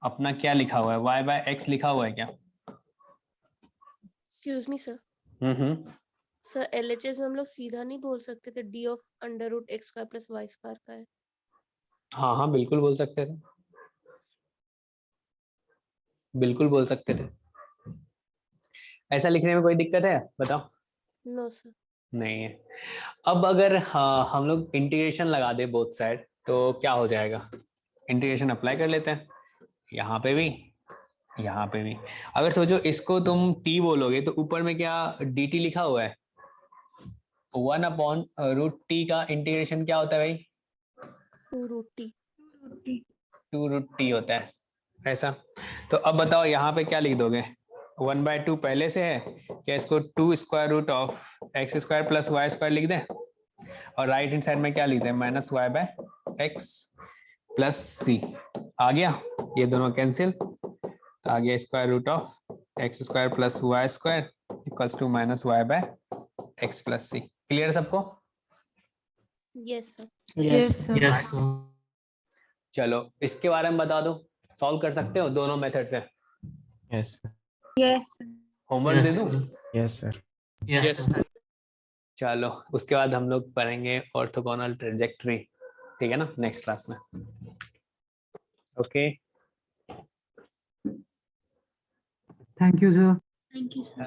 अपना क्या लिखा हुआ है, y बाय एक्स लिखा हुआ है क्या? Excuse me sir, sir LHS में हम लोग सीधा नहीं बोल सकते थे d of under root x square plus y square का है? हाँ हाँ बिल्कुल बोल सकते थे, बिल्कुल बोल सकते थे। ऐसा लिखने में कोई दिक्कत है, बताओ? No sir. नहीं है। अब अगर हम लोग इंटीग्रेशन लगा दे बोथ साइड तो क्या हो जाएगा, इंटीग्रेशन अप्लाई कर लेते हैं, यहाँ पे भी यहाँ पे भी। अगर सोचो इसको तुम t बोलोगे तो ऊपर में क्या dt लिखा हुआ है, 1/√t का इंटीग्रेशन क्या होता है भाई, 2√t होता है, ऐसा। तो अब बताओ यहाँ पे क्या लिख दोगे, 1/2 पहले से है क्या, इसको 2 square root of x square plus y square लिख दें, और राइट हैंड साइड में क्या लिखते हैं, minus y by x plus c. आ गया, ये दोनों कैंसिल, तो आ गया square root of x square plus y square equals to minus y by x plus c. Clear सबको? Yes sir. Yes, sir. Yes sir. चलो इसके बारे में बता दो, सॉल्व कर सकते हो दोनों मेथड से? Yes. यस होमवर्क दे दूं? Yes, sir. Yes Yes. Sir. चलो उसके बाद हम लोग पढ़ेंगे ऑर्थोगोनल ट्रेजेक्टरी, ठीक है ना, नेक्स्ट क्लास में। Okay Thank you, sir. Thank you sir.